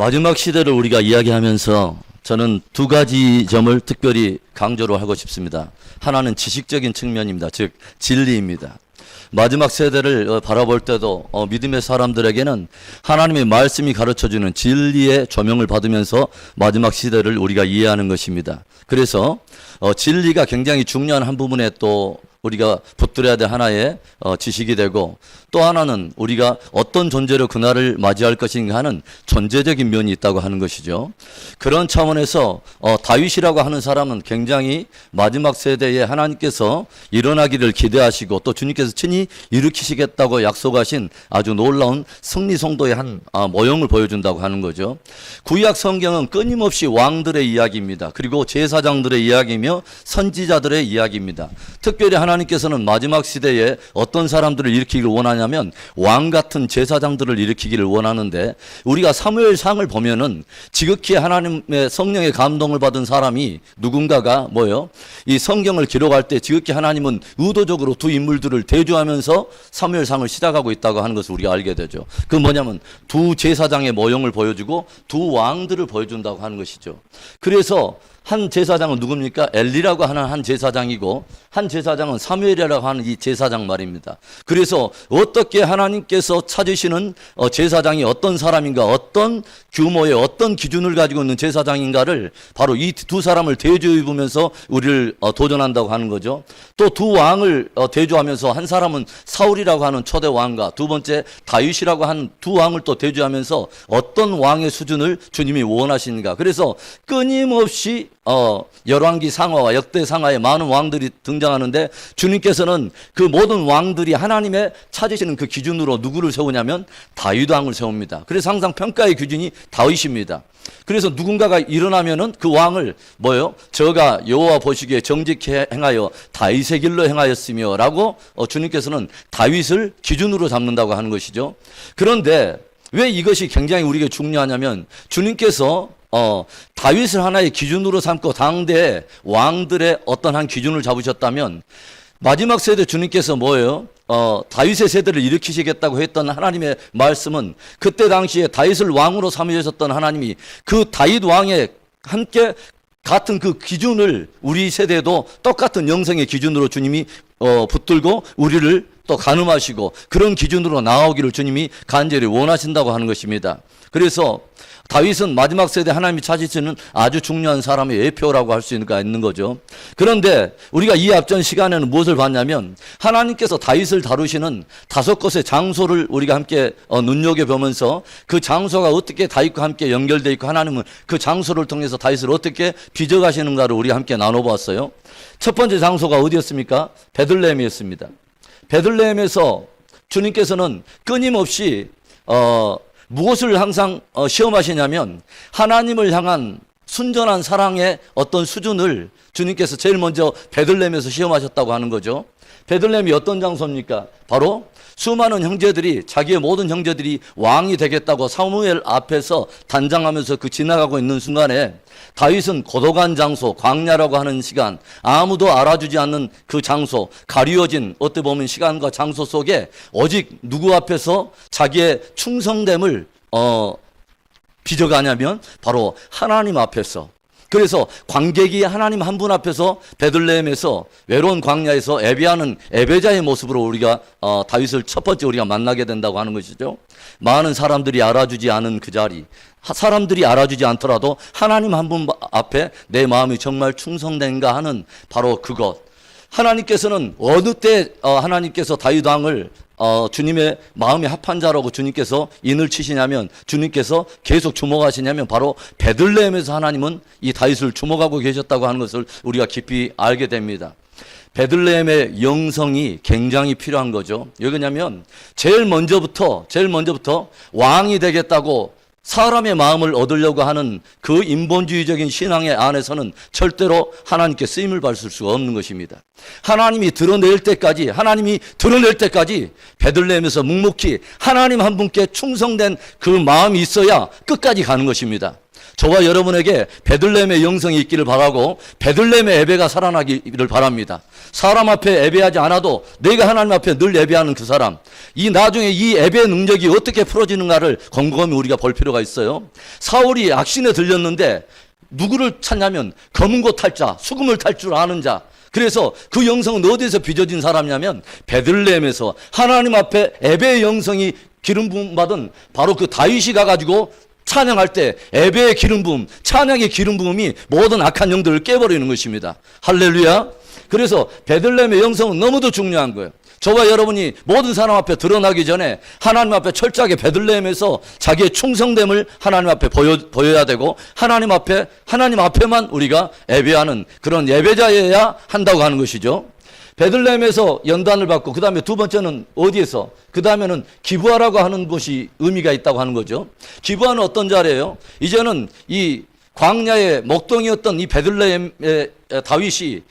마지막 시대를 우리가 이야기하면서 저는 두 가지 점을 특별히 강조를 하고 싶습니다. 하나는 지식적인 측면입니다. 즉 진리입니다. 마지막 세대를 바라볼 때도 믿음의 사람들에게는 하나님의 말씀이 가르쳐주는 진리의 조명을 받으면서 마지막 시대를 우리가 이해하는 것입니다. 그래서 진리가 굉장히 중요한 한 부분에 또 우리가 붙들어야 될 하나의 지식이 되고, 또 하나는 우리가 어떤 존재로 그날을 맞이할 것인가 하는 존재적인 면이 있다고 하는 것이죠. 그런 차원에서 다윗이라고 하는 사람은 굉장히 마지막 세대에 하나님께서 일어나기를 기대하시고 또 주님께서 친히 일으키시겠다고 약속하신 아주 놀라운 승리 성도의 한 모형을 보여준다고 하는 거죠. 구약 성경은 끊임없이 왕들의 이야기입니다. 그리고 제사장들의 이야기이며 선지자들의 이야기입니다. 특별히 하나님께서는 마지막 시대에 어떤 사람들을 일으키기를 원하냐면 왕 같은 제사장들을 일으키기를 원하는데, 우리가 사무엘상을 보면은 지극히 하나님의 성령의 감동을 받은 사람이 누군가가 이 성경을 기록할 때 지극히 하나님은 의도적으로 두 인물들을 대조하면서 사무엘상을 시작하고 있다고 하는 것을 우리가 알게 되죠. 그 뭐냐면 두 제사장의 모형을 보여주고 두 왕들을 보여준다고 하는 것이죠. 그래서 한 제사장은 누굽니까? 엘리라고 하는 한 제사장이고, 한 제사장은 사무엘이라고 하는 이 제사장 말입니다. 그래서 어떻게 하나님께서 찾으시는 제사장이 어떤 사람인가, 어떤 규모의 어떤 기준을 가지고 있는 제사장인가를 바로 이 두 사람을 대조해 보면서 우리를 도전한다고 하는 거죠. 또 두 왕을 대조하면서, 한 사람은 사울이라고 하는 초대 왕과 두 번째 다윗이라고 한 두 왕을 또 대조하면서 어떤 왕의 수준을 주님이 원하시는가. 그래서 끊임없이 열왕기 상하와 역대 상하에 많은 왕들이 등장하는데, 주님께서는 그 모든 왕들이 하나님의 찾으시는 그 기준으로 누구를 세우냐면 다윗 왕을 세웁니다. 그래서 항상 평가의 기준이 다윗입니다. 그래서 누군가가 일어나면은 그 왕을 저가 여호와 보시기에 정직히 행하여 다윗의 길로 행하였으며 라고 주님께서는 다윗을 기준으로 잡는다고 하는 것이죠. 그런데 왜 이것이 굉장히 우리에게 중요하냐면, 주님께서 다윗을 하나의 기준으로 삼고 당대 왕들의 어떤 한 기준을 잡으셨다면, 마지막 세대 주님께서 다윗의 세대를 일으키시겠다고 했던 하나님의 말씀은, 그때 당시에 다윗을 왕으로 삼으셨던 하나님이 그 다윗 왕에 함께 같은 그 기준을 우리 세대도 똑같은 영성의 기준으로 주님이 붙들고 우리를 또 가늠하시고 그런 기준으로 나오기를 주님이 간절히 원하신다고 하는 것입니다. 그래서 다윗은 마지막 세대 하나님이 찾으시는 아주 중요한 사람의 예표라고 할 수 있는 거죠. 그런데 우리가 이 앞전 시간에는 무엇을 봤냐면, 하나님께서 다윗을 다루시는 5곳의 장소를 우리가 함께 눈여겨보면서 그 장소가 어떻게 다윗과 함께 연결되어 있고, 하나님은 그 장소를 통해서 다윗을 어떻게 빚어가시는가를 우리가 함께 나눠봤어요. 첫 번째 장소가 어디였습니까? 베들레헴이었습니다. 베들레헴에서 주님께서는 끊임없이 무엇을 항상 시험하시냐면, 하나님을 향한 순전한 사랑의 어떤 수준을 주님께서 제일 먼저 베들레헴에서 시험하셨다고 하는 거죠. 베들레헴이 어떤 장소입니까? 바로 수많은 형제들이, 자기의 모든 형제들이 왕이 되겠다고 사무엘 앞에서 단장하면서 그 지나가고 있는 순간에 다윗은 고독한 장소, 광야라고 하는 시간, 아무도 알아주지 않는 그 장소, 가리워진 어떻게 보면 시간과 장소 속에 오직 누구 앞에서 자기의 충성됨을 빚어가냐면 바로 하나님 앞에서. 그래서 관객이 하나님 한 분 앞에서 베들레헴에서 외로운 광야에서 예배하는 예배자의 모습으로 우리가 다윗을 첫 번째 우리가 만나게 된다고 하는 것이죠. 많은 사람들이 알아주지 않은 그 자리, 사람들이 알아주지 않더라도 하나님 한 분 앞에 내 마음이 정말 충성된가 하는 바로 그것. 하나님께서는 어느 때 하나님께서 다윗 왕을 주님의 마음이 합한 자라고 주님께서 인을 치시냐면, 주님께서 계속 주목하시냐면 바로 베들레헴에서 하나님은 이 다윗을 주목하고 계셨다고 하는 것을 우리가 깊이 알게 됩니다. 베들레헴의 영성이 굉장히 필요한 거죠. 왜냐하면 제일 먼저부터 왕이 되겠다고 사람의 마음을 얻으려고 하는 그 인본주의적인 신앙의 안에서는 절대로 하나님께 쓰임을 받을 수가 없는 것입니다. 하나님이 드러낼 때까지 베들레헴에서 묵묵히 하나님 한 분께 충성된 그 마음이 있어야 끝까지 가는 것입니다. 저와 여러분에게 베들레헴의 영성이 있기를 바라고 베들레헴의 예배가 살아나기를 바랍니다. 사람 앞에 예배하지 않아도 내가 하나님 앞에 늘 예배하는 그 사람, 이 나중에 이 예배의 능력이 어떻게 풀어지는가를 곰곰이 우리가 볼 필요가 있어요. 사울이 악신에 들렸는데 누구를 찾냐면 검은 곳 탈 자, 수금을 탈 줄 아는 자. 그래서 그 영성은 어디에서 빚어진 사람이냐면 베들레헴에서 하나님 앞에 예배의 영성이 기름 부음 받은 바로 그 다윗이 가가지고 찬양할 때 예배의 기름 부음, 찬양의 기름 부음이 모든 악한 영들을 깨버리는 것입니다. 할렐루야. 그래서 베들레헴의 영성은 너무도 중요한 거예요. 저와 여러분이 모든 사람 앞에 드러나기 전에 하나님 앞에 철저하게 베들레헴에서 자기의 충성됨을 하나님 앞에 보여야 되고 하나님 앞에만 우리가 예배하는 그런 예배자여야 한다고 하는 것이죠. 베들레헴에서 연단을 받고 그 다음에 두 번째는 어디에서? 그 다음에는 기브아라고 하는 곳이 의미가 있다고 하는 거죠. 기브아는 어떤 자리예요? 이제는 이 광야의 목동이었던 이 베들레헴의 다윗이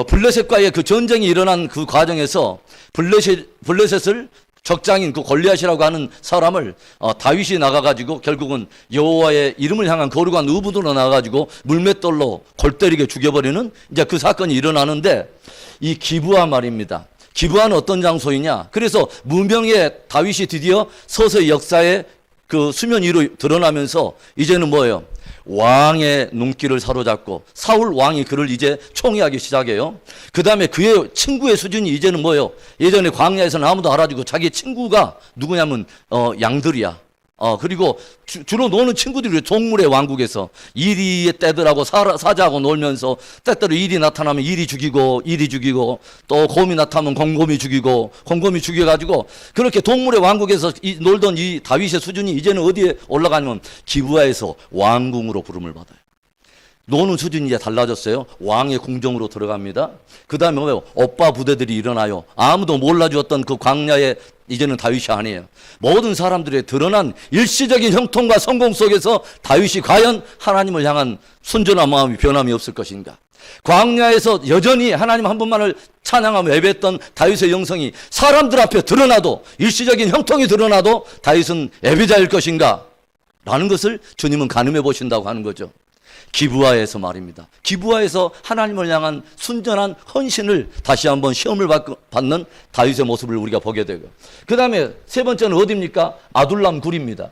블레셋과의 그 전쟁이 일어난 그 과정에서 블레셋을 적장인 그 골리앗이라고 하는 사람을 다윗이 나가가지고 결국은 여호와의 이름을 향한 거룩한 의붓으로 나가가지고 물맷돌로 골 때리게 죽여버리는 이제 그 사건이 일어나는데 이 기브아 말입니다. 기브아는 어떤 장소이냐? 그래서 무명의 다윗이 드디어 서서히 역사의 그 수면 위로 드러나면서 이제는 뭐예요? 왕의 눈길을 사로잡고 사울 왕이 그를 이제 총애하기 시작해요. 그 다음에 그의 친구의 수준이 이제는 뭐예요? 예전에 광야에서는 아무도 알아주고 자기 친구가 누구냐면 양들이야. 그리고 주로 노는 친구들이 동물의 왕국에서 이리의 떼들하고 사자하고 놀면서 때때로 일이 나타나면 이리 죽이고 또 곰이 나타나면 곰이 죽여가지고 그렇게 동물의 왕국에서 놀던 이 다윗의 수준이 이제는 어디에 올라가냐면 기브아에서 왕궁으로 부름을 받아요. 노는 수준이 이제 달라졌어요. 왕의 궁정으로 들어갑니다. 그 다음에 뭐예요? 오빠 부대들이 일어나요. 아무도 몰라주었던 그 광야에 이제는 다윗이 아니에요. 모든 사람들의 드러난 일시적인 형통과 성공 속에서 다윗이 과연 하나님을 향한 순전한 마음이 변함이 없을 것인가? 광야에서 여전히 하나님 한 분만을 찬양하며 예배했던 다윗의 영성이 사람들 앞에 드러나도 일시적인 형통이 드러나도 다윗은 예배자일 것인가? 라는 것을 주님은 가늠해 보신다고 하는 거죠. 기브아에서 말입니다. 기브아에서 하나님을 향한 순전한 헌신을 다시 한번 시험을 받는 다윗의 모습을 우리가 보게 되고 그 다음에 세 번째는 어디입니까? 아둘람 굴입니다.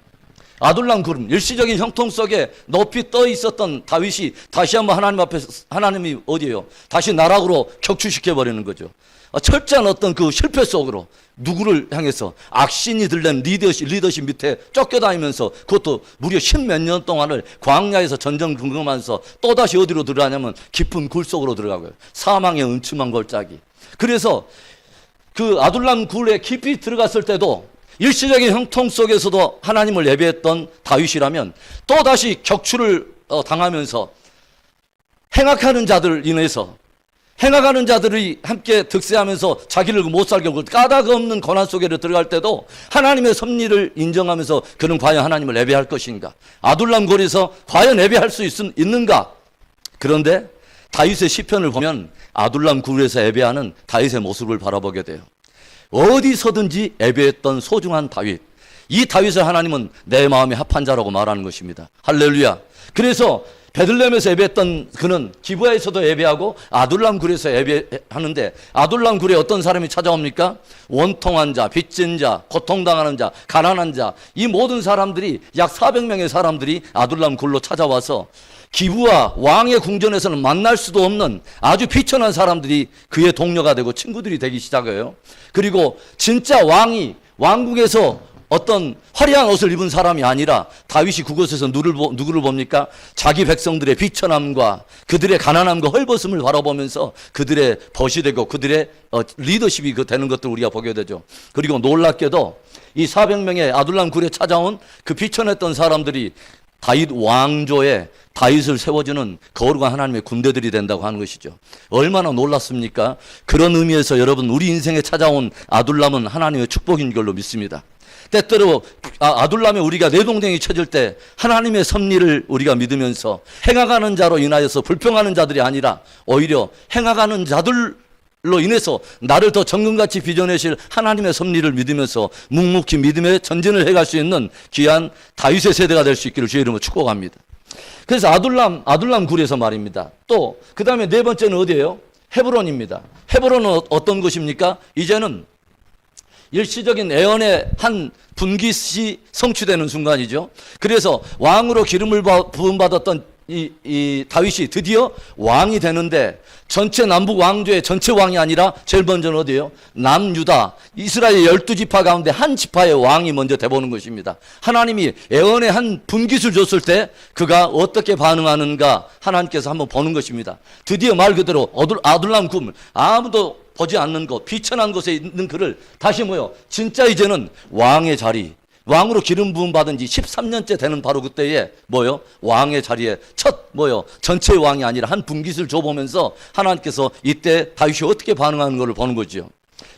아둘람 굴, 일시적인 형통 속에 높이 떠 있었던 다윗이 다시 한번 하나님 앞에 하나님이 어디예요? 다시 나락으로 격추시켜버리는 거죠. 철저한 어떤 그 실패 속으로 누구를 향해서 악신이 들린 리더십 밑에 쫓겨다니면서 그것도 무려 10몇 년 동안을 광야에서 전전 궁금하면서 또다시 어디로 들어가냐면 깊은 굴 속으로 들어가고요. 사망의 음침한 골짜기. 그래서 그 아둘람 굴에 깊이 들어갔을 때도 일시적인 형통 속에서도 하나님을 예배했던 다윗이라면 또다시 격추를 당하면서 행악하는 자들 인해서 행악하는 자들이 함께 득세하면서 자기를 못 살게 하고 까닭 없는 고난 속에 들어갈 때도 하나님의 섭리를 인정하면서 그는 과연 하나님을 예배할 것인가? 아둘람 굴에서 과연 예배할 수 있는가? 그런데 다윗의 시편을 보면 아둘람 굴에서 예배하는 다윗의 모습을 바라보게 돼요. 어디서든지 예배했던 소중한 다윗. 이 다윗을 하나님은 내 마음에 합한 자라고 말하는 것입니다. 할렐루야. 그래서 베들레헴에서 예배했던 그는 기브아에서도 예배하고 아둘람 굴에서 예배하는데 아둘람 굴에 어떤 사람이 찾아옵니까? 원통한 자, 빚진 자, 고통당하는 자, 가난한 자, 이 모든 사람들이 약 400명의 사람들이 아둘람 굴로 찾아와서 기브아 왕의 궁전에서는 만날 수도 없는 아주 비천한 사람들이 그의 동료가 되고 친구들이 되기 시작해요. 그리고 진짜 왕이 왕궁에서 어떤 화려한 옷을 입은 사람이 아니라 다윗이 그곳에서 누구를 봅니까? 자기 백성들의 비천함과 그들의 가난함과 헐벗음을 바라보면서 그들의 벗이 되고 그들의 리더십이 되는 것들 우리가 보게 되죠. 그리고 놀랍게도 이 400명의 아둘람 굴에 찾아온 그 비천했던 사람들이 다윗 왕조에 다윗을 세워주는 거룩한 하나님의 군대들이 된다고 하는 것이죠. 얼마나 놀랐습니까? 그런 의미에서 여러분 우리 인생에 찾아온 아둘람은 하나님의 축복인 걸로 믿습니다. 때때로 아둘람에 우리가 내동댕이 쳐질 때 하나님의 섭리를 우리가 믿으면서 행악하는 자로 인하여서 불평하는 자들이 아니라 오히려 행악하는 자들로 인해서 나를 더 정금같이 빚어내실 하나님의 섭리를 믿으면서 묵묵히 믿음의 전진을 해갈 수 있는 귀한 다윗의 세대가 될 수 있기를 주의 이름으로 축복합니다. 그래서 아둘람 굴에서 말입니다. 또 그 다음에 네 번째는 어디예요? 헤브론입니다. 헤브론은 어떤 곳입니까? 이제는 일시적인 애언의 한 분깃이 성취되는 순간이죠. 그래서 왕으로 기름을 부음받았던 이 다윗이 드디어 왕이 되는데, 전체 남북 왕조의 전체 왕이 아니라 제일 먼저는 어디예요? 남유다 이스라엘 12지파 가운데 한 지파의 왕이 먼저 돼보는 것입니다. 하나님이 애언의 한 분깃을 줬을 때 그가 어떻게 반응하는가 하나님께서 한번 보는 것입니다. 드디어 말 그대로 아둘람 굴, 아무도 보지 않는 곳, 비천한 곳에 있는 그를 다시 진짜 이제는 왕의 자리, 왕으로 기름 부음 받은 지 13년째 되는 바로 그때에 왕의 자리에 전체의 왕이 아니라 한 분깃을 줘보면서 하나님께서 이때 다윗이 어떻게 반응하는 것을 보는 거죠.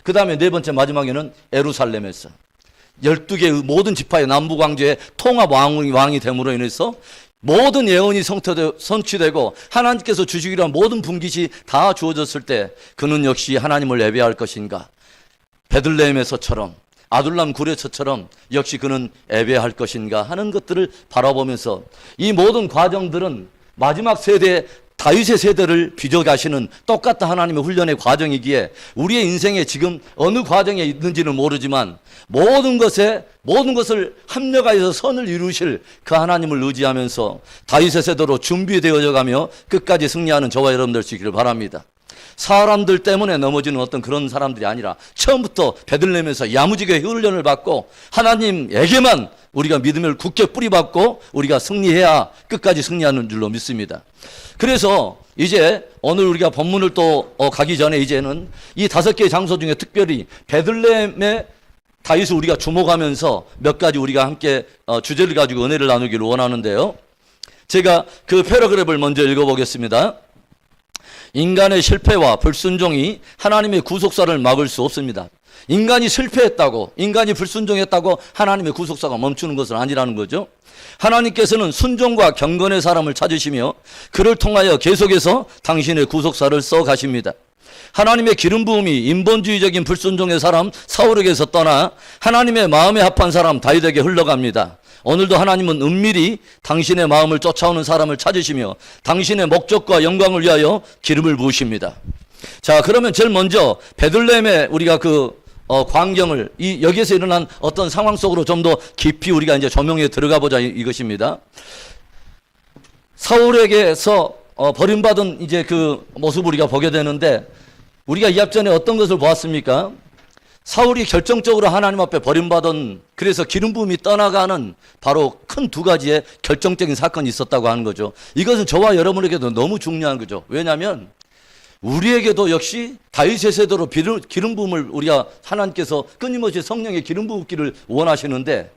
그 다음에 네 번째 마지막에는 예루살렘에서 12개의 모든 지파의 남북 왕조의 통합 왕이 됨으로 인해서 모든 예언이 성취되고 하나님께서 주시기로 한 모든 분깃이 다 주어졌을 때 그는 역시 하나님을 예배할 것인가, 베들레헴에서처럼 아둘람 굴에서처럼 역시 그는 예배할 것인가 하는 것들을 바라보면서 이 모든 과정들은 마지막 세대 다윗의 세대를 빚어가시는 똑같은 하나님의 훈련의 과정이기에 우리의 인생에 지금 어느 과정에 있는지는 모르지만 모든 것을 합력하여서 선을 이루실 그 하나님을 의지하면서 다윗의 세대로 준비되어져 가며 끝까지 승리하는 저와 여러분들 되시기를 바랍니다. 사람들 때문에 넘어지는 어떤 그런 사람들이 아니라 처음부터 베들레헴에서 야무지게 훈련을 받고 하나님에게만 우리가 믿음을 굳게 뿌리박고 우리가 승리해야 끝까지 승리하는 줄로 믿습니다. 그래서 이제 오늘 우리가 본문을 또 가기 전에 이제는 이 5개의 장소 중에 특별히 베들레헴의 다윗을 우리가 주목하면서 몇 가지 우리가 함께 주제를 가지고 은혜를 나누기를 원하는데요. 제가 그 패러그래프를 먼저 읽어보겠습니다. 인간의 실패와 불순종이 하나님의 구속사를 막을 수 없습니다. 인간이 실패했다고, 인간이 불순종했다고 하나님의 구속사가 멈추는 것은 아니라는 거죠. 하나님께서는 순종과 경건의 사람을 찾으시며 그를 통하여 계속해서 당신의 구속사를 써 가십니다. 하나님의 기름 부음이 인본주의적인 불순종의 사람 사울에게서 떠나 하나님의 마음에 합한 사람 다윗에게 흘러갑니다. 오늘도 하나님은 은밀히 당신의 마음을 쫓아오는 사람을 찾으시며 당신의 목적과 영광을 위하여 기름을 부으십니다. 자, 그러면 제일 먼저 베들레헴의 우리가 광경을 여기에서 일어난 어떤 상황 속으로 좀 더 깊이 우리가 이제 조명에 들어가 보자 이것입니다. 사울에게서 버림받은 이제 그 모습을 우리가 보게 되는데, 우리가 이 앞전에 어떤 것을 보았습니까? 사울이 결정적으로 하나님 앞에 버림받은, 그래서 기름 부음이 떠나가는 바로 큰 2가지의 결정적인 사건이 있었다고 하는 거죠. 이것은 저와 여러분에게도 너무 중요한 거죠. 왜냐하면 우리에게도 역시 다윗의 세대로 기름 부음을 우리가 하나님께서 끊임없이 성령의 기름 부음기를 원하시는데,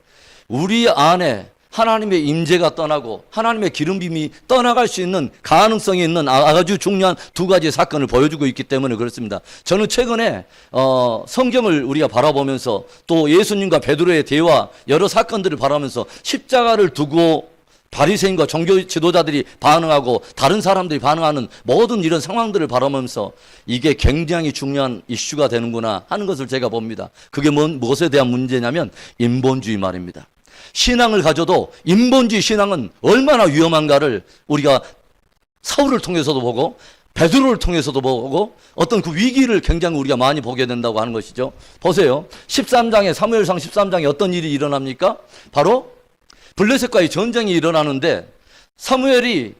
우리 안에 하나님의 임재가 떠나고 하나님의 기름빔이 떠나갈 수 있는 가능성이 있는 아주 중요한 2가지의 사건을 보여주고 있기 때문에 그렇습니다. 저는 최근에 성경을 우리가 바라보면서 또 예수님과 베드로의 대화, 여러 사건들을 바라보면서 십자가를 두고 바리새인과 종교 지도자들이 반응하고 다른 사람들이 반응하는 모든 이런 상황들을 바라보면서 이게 굉장히 중요한 이슈가 되는구나 하는 것을 제가 봅니다. 그게 무엇에 대한 문제냐면 인본주의 말입니다. 신앙을 가져도 인본주의 신앙은 얼마나 위험한가를 우리가 사울을 통해서도 보고 베드로를 통해서도 보고 어떤 그 위기를 굉장히 우리가 많이 보게 된다고 하는 것이죠. 보세요. 13장에 사무엘상 13장에 어떤 일이 일어납니까? 바로 블레셋과의 전쟁이 일어나는데 사무엘이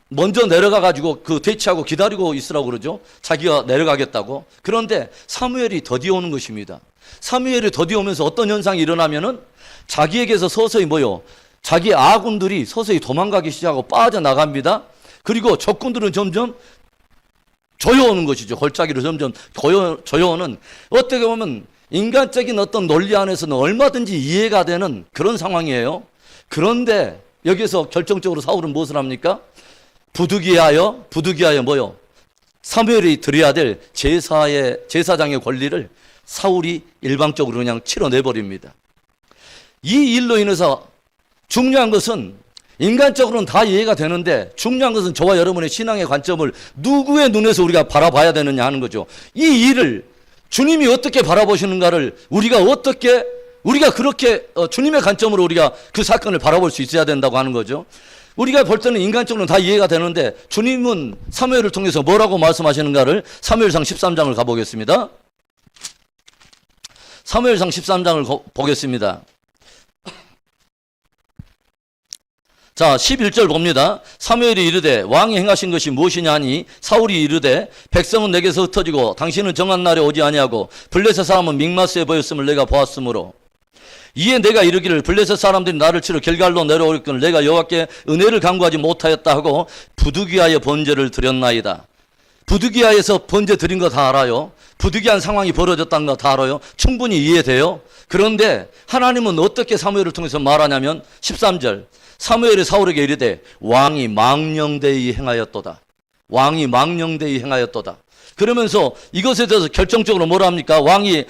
먼저 내려가 가지고 대치하고 기다리고 있으라고 그러죠. 자기가 내려가겠다고. 그런데 사무엘이 더디 오는 것입니다. 사무엘이 더디 오면서 어떤 현상이 일어나면은 자기에게서 서서히 자기 아군들이 서서히 도망가기 시작하고 빠져나갑니다. 그리고 적군들은 점점 조여오는 것이죠. 골짜기로 점점 조여오는, 어떻게 보면 인간적인 어떤 논리 안에서는 얼마든지 이해가 되는 그런 상황이에요. 그런데 여기서 결정적으로 사울은 무엇을 합니까? 부득이하여 사무엘이 드려야 될 제사장의 권리를 사울이 일방적으로 그냥 치러내버립니다. 이 일로 인해서 중요한 것은, 인간적으로는 다 이해가 되는데 중요한 것은 저와 여러분의 신앙의 관점을 누구의 눈에서 우리가 바라봐야 되느냐 하는 거죠. 이 일을 주님이 어떻게 바라보시는가를 우리가 그렇게 주님의 관점으로 우리가 그 사건을 바라볼 수 있어야 된다고 하는 거죠. 우리가 볼 때는 인간적으로는 다 이해가 되는데 주님은 사무엘을 통해서 뭐라고 말씀하시는가를 사무엘상 13장을 가보겠습니다. 사무엘상 13장을 보겠습니다. 자, 11절 봅니다. 사무엘이 이르되 왕이 행하신 것이 무엇이냐 하니 사울이 이르되 백성은 내게서 흩어지고 당신은 정한 날에 오지 아니하고 블레셋 사람은 mik마스에 보였음을 내가 보았으므로 이에 내가 이르기를 블레셋 사람들이 나를 치러 길갈로 내려오겠거늘 내가 여호와께 은혜를 간구하지 못하였다 하고 부득이하여 번제를 드렸나이다. 부득이하여서 번제 드린 거 다 알아요. 부득이한 상황이 벌어졌다는 거 다 알아요. 충분히 이해돼요. 그런데 하나님은 어떻게 사무엘을 통해서 말하냐면 13절 사무엘이 사울에게 이르되 왕이 망령되이 행하였도다. 왕이 망령되이 행하였도다. 그러면서 이것에 대해서 결정적으로 뭐라 합니까? 왕의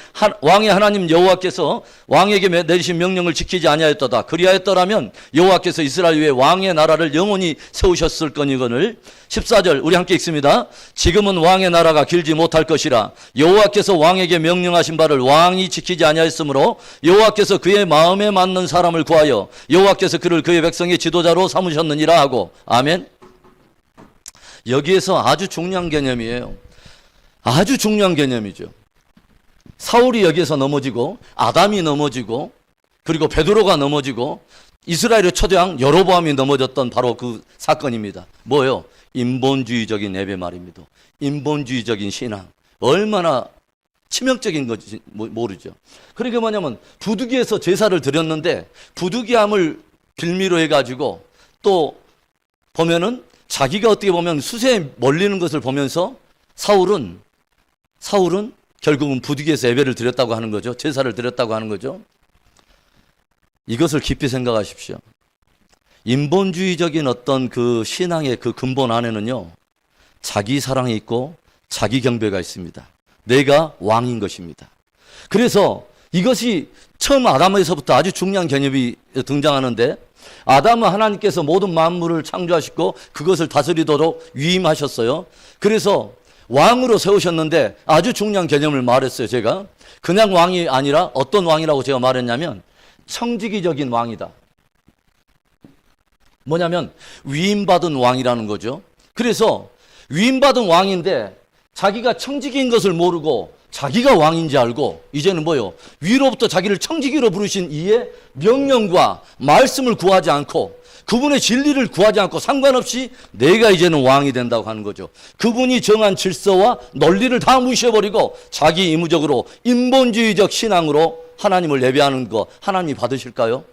하나님 여호와께서 왕에게 내리신 명령을 지키지 아니하였도다. 그리하였더라면 여호와께서 이스라엘 위에 왕의 나라를 영원히 세우셨을 거니거늘. 14절 우리 함께 읽습니다. 지금은 왕의 나라가 길지 못할 것이라 여호와께서 왕에게 명령하신 바를 왕이 지키지 아니하였으므로 여호와께서 그의 마음에 맞는 사람을 구하여 여호와께서 그를 그의 백성의 지도자로 삼으셨느니라 하고. 아멘. 여기에서 아주 중요한 개념이에요. 아주 중요한 개념이죠. 사울이 여기에서 넘어지고 아담이 넘어지고 그리고 베드로가 넘어지고 이스라엘의 초대왕 여로보암이 넘어졌던 바로 그 사건입니다. 뭐예요? 인본주의적인 예배 말입니다. 인본주의적인 신앙. 얼마나 치명적인 건지 모르죠. 그러니까 뭐냐면 부득이해서 제사를 드렸는데 부득이함을 빌미로 해가지고 또 보면은 자기가 어떻게 보면 수세에 몰리는 것을 보면서 사울은 결국은 부득이해서 예배를 드렸다고 하는 거죠. 제사를 드렸다고 하는 거죠. 이것을 깊이 생각하십시오. 인본주의적인 어떤 그 신앙의 그 근본 안에는요, 자기 사랑이 있고 자기 경배가 있습니다. 내가 왕인 것입니다. 그래서 이것이 처음 아담에서부터 아주 중요한 개념이 등장하는데 아담은 하나님께서 모든 만물을 창조하시고 그것을 다스리도록 위임하셨어요. 그래서 왕으로 세우셨는데 아주 중요한 개념을 말했어요. 제가 그냥 왕이 아니라 어떤 왕이라고 제가 말했냐면 청지기적인 왕이다. 뭐냐면 위임받은 왕이라는 거죠. 그래서 위임받은 왕인데 자기가 청지기인 것을 모르고 자기가 왕인지 알고 이제는 뭐요? 위로부터 자기를 청지기로 부르신 이의 명령과 말씀을 구하지 않고 그분의 진리를 구하지 않고 상관없이 내가 이제는 왕이 된다고 하는 거죠. 그분이 정한 질서와 논리를 다 무시해버리고 자기 의무적으로 인본주의적 신앙으로 하나님을 예배하는 거 하나님이 받으실까요?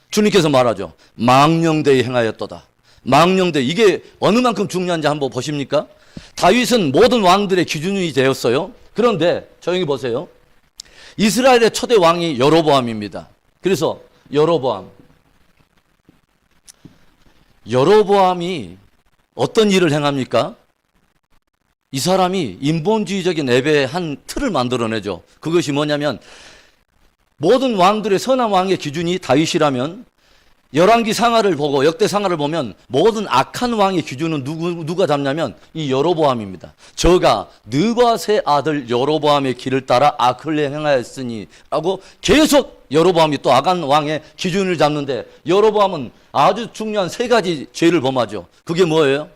주님께서 말하죠. 망령되이 행하였도다. 망령되이. 이게 어느 만큼 중요한지 한번 보십니까? 다윗은 모든 왕들의 기준이 되었어요. 그런데 조용히 보세요. 이스라엘의 초대 왕이 여로보암입니다. 그래서 여로보암이 어떤 일을 행합니까? 이 사람이 인본주의적인 예배의 한 틀을 만들어내죠. 그것이 뭐냐면 모든 왕들의 선한 왕의 기준이 다윗이라면 열왕기 상하를 보고 역대 상하를 보면 모든 악한 왕의 기준은 누가 잡냐면 이 여로보암입니다. 저가 느밧의 아들 여로보암의 길을 따라 악을 행하였으니 라고 계속 여로보암이 또 악한 왕의 기준을 잡는데 여로보암은 아주 중요한 세 가지 죄를 범하죠. 그게 뭐예요?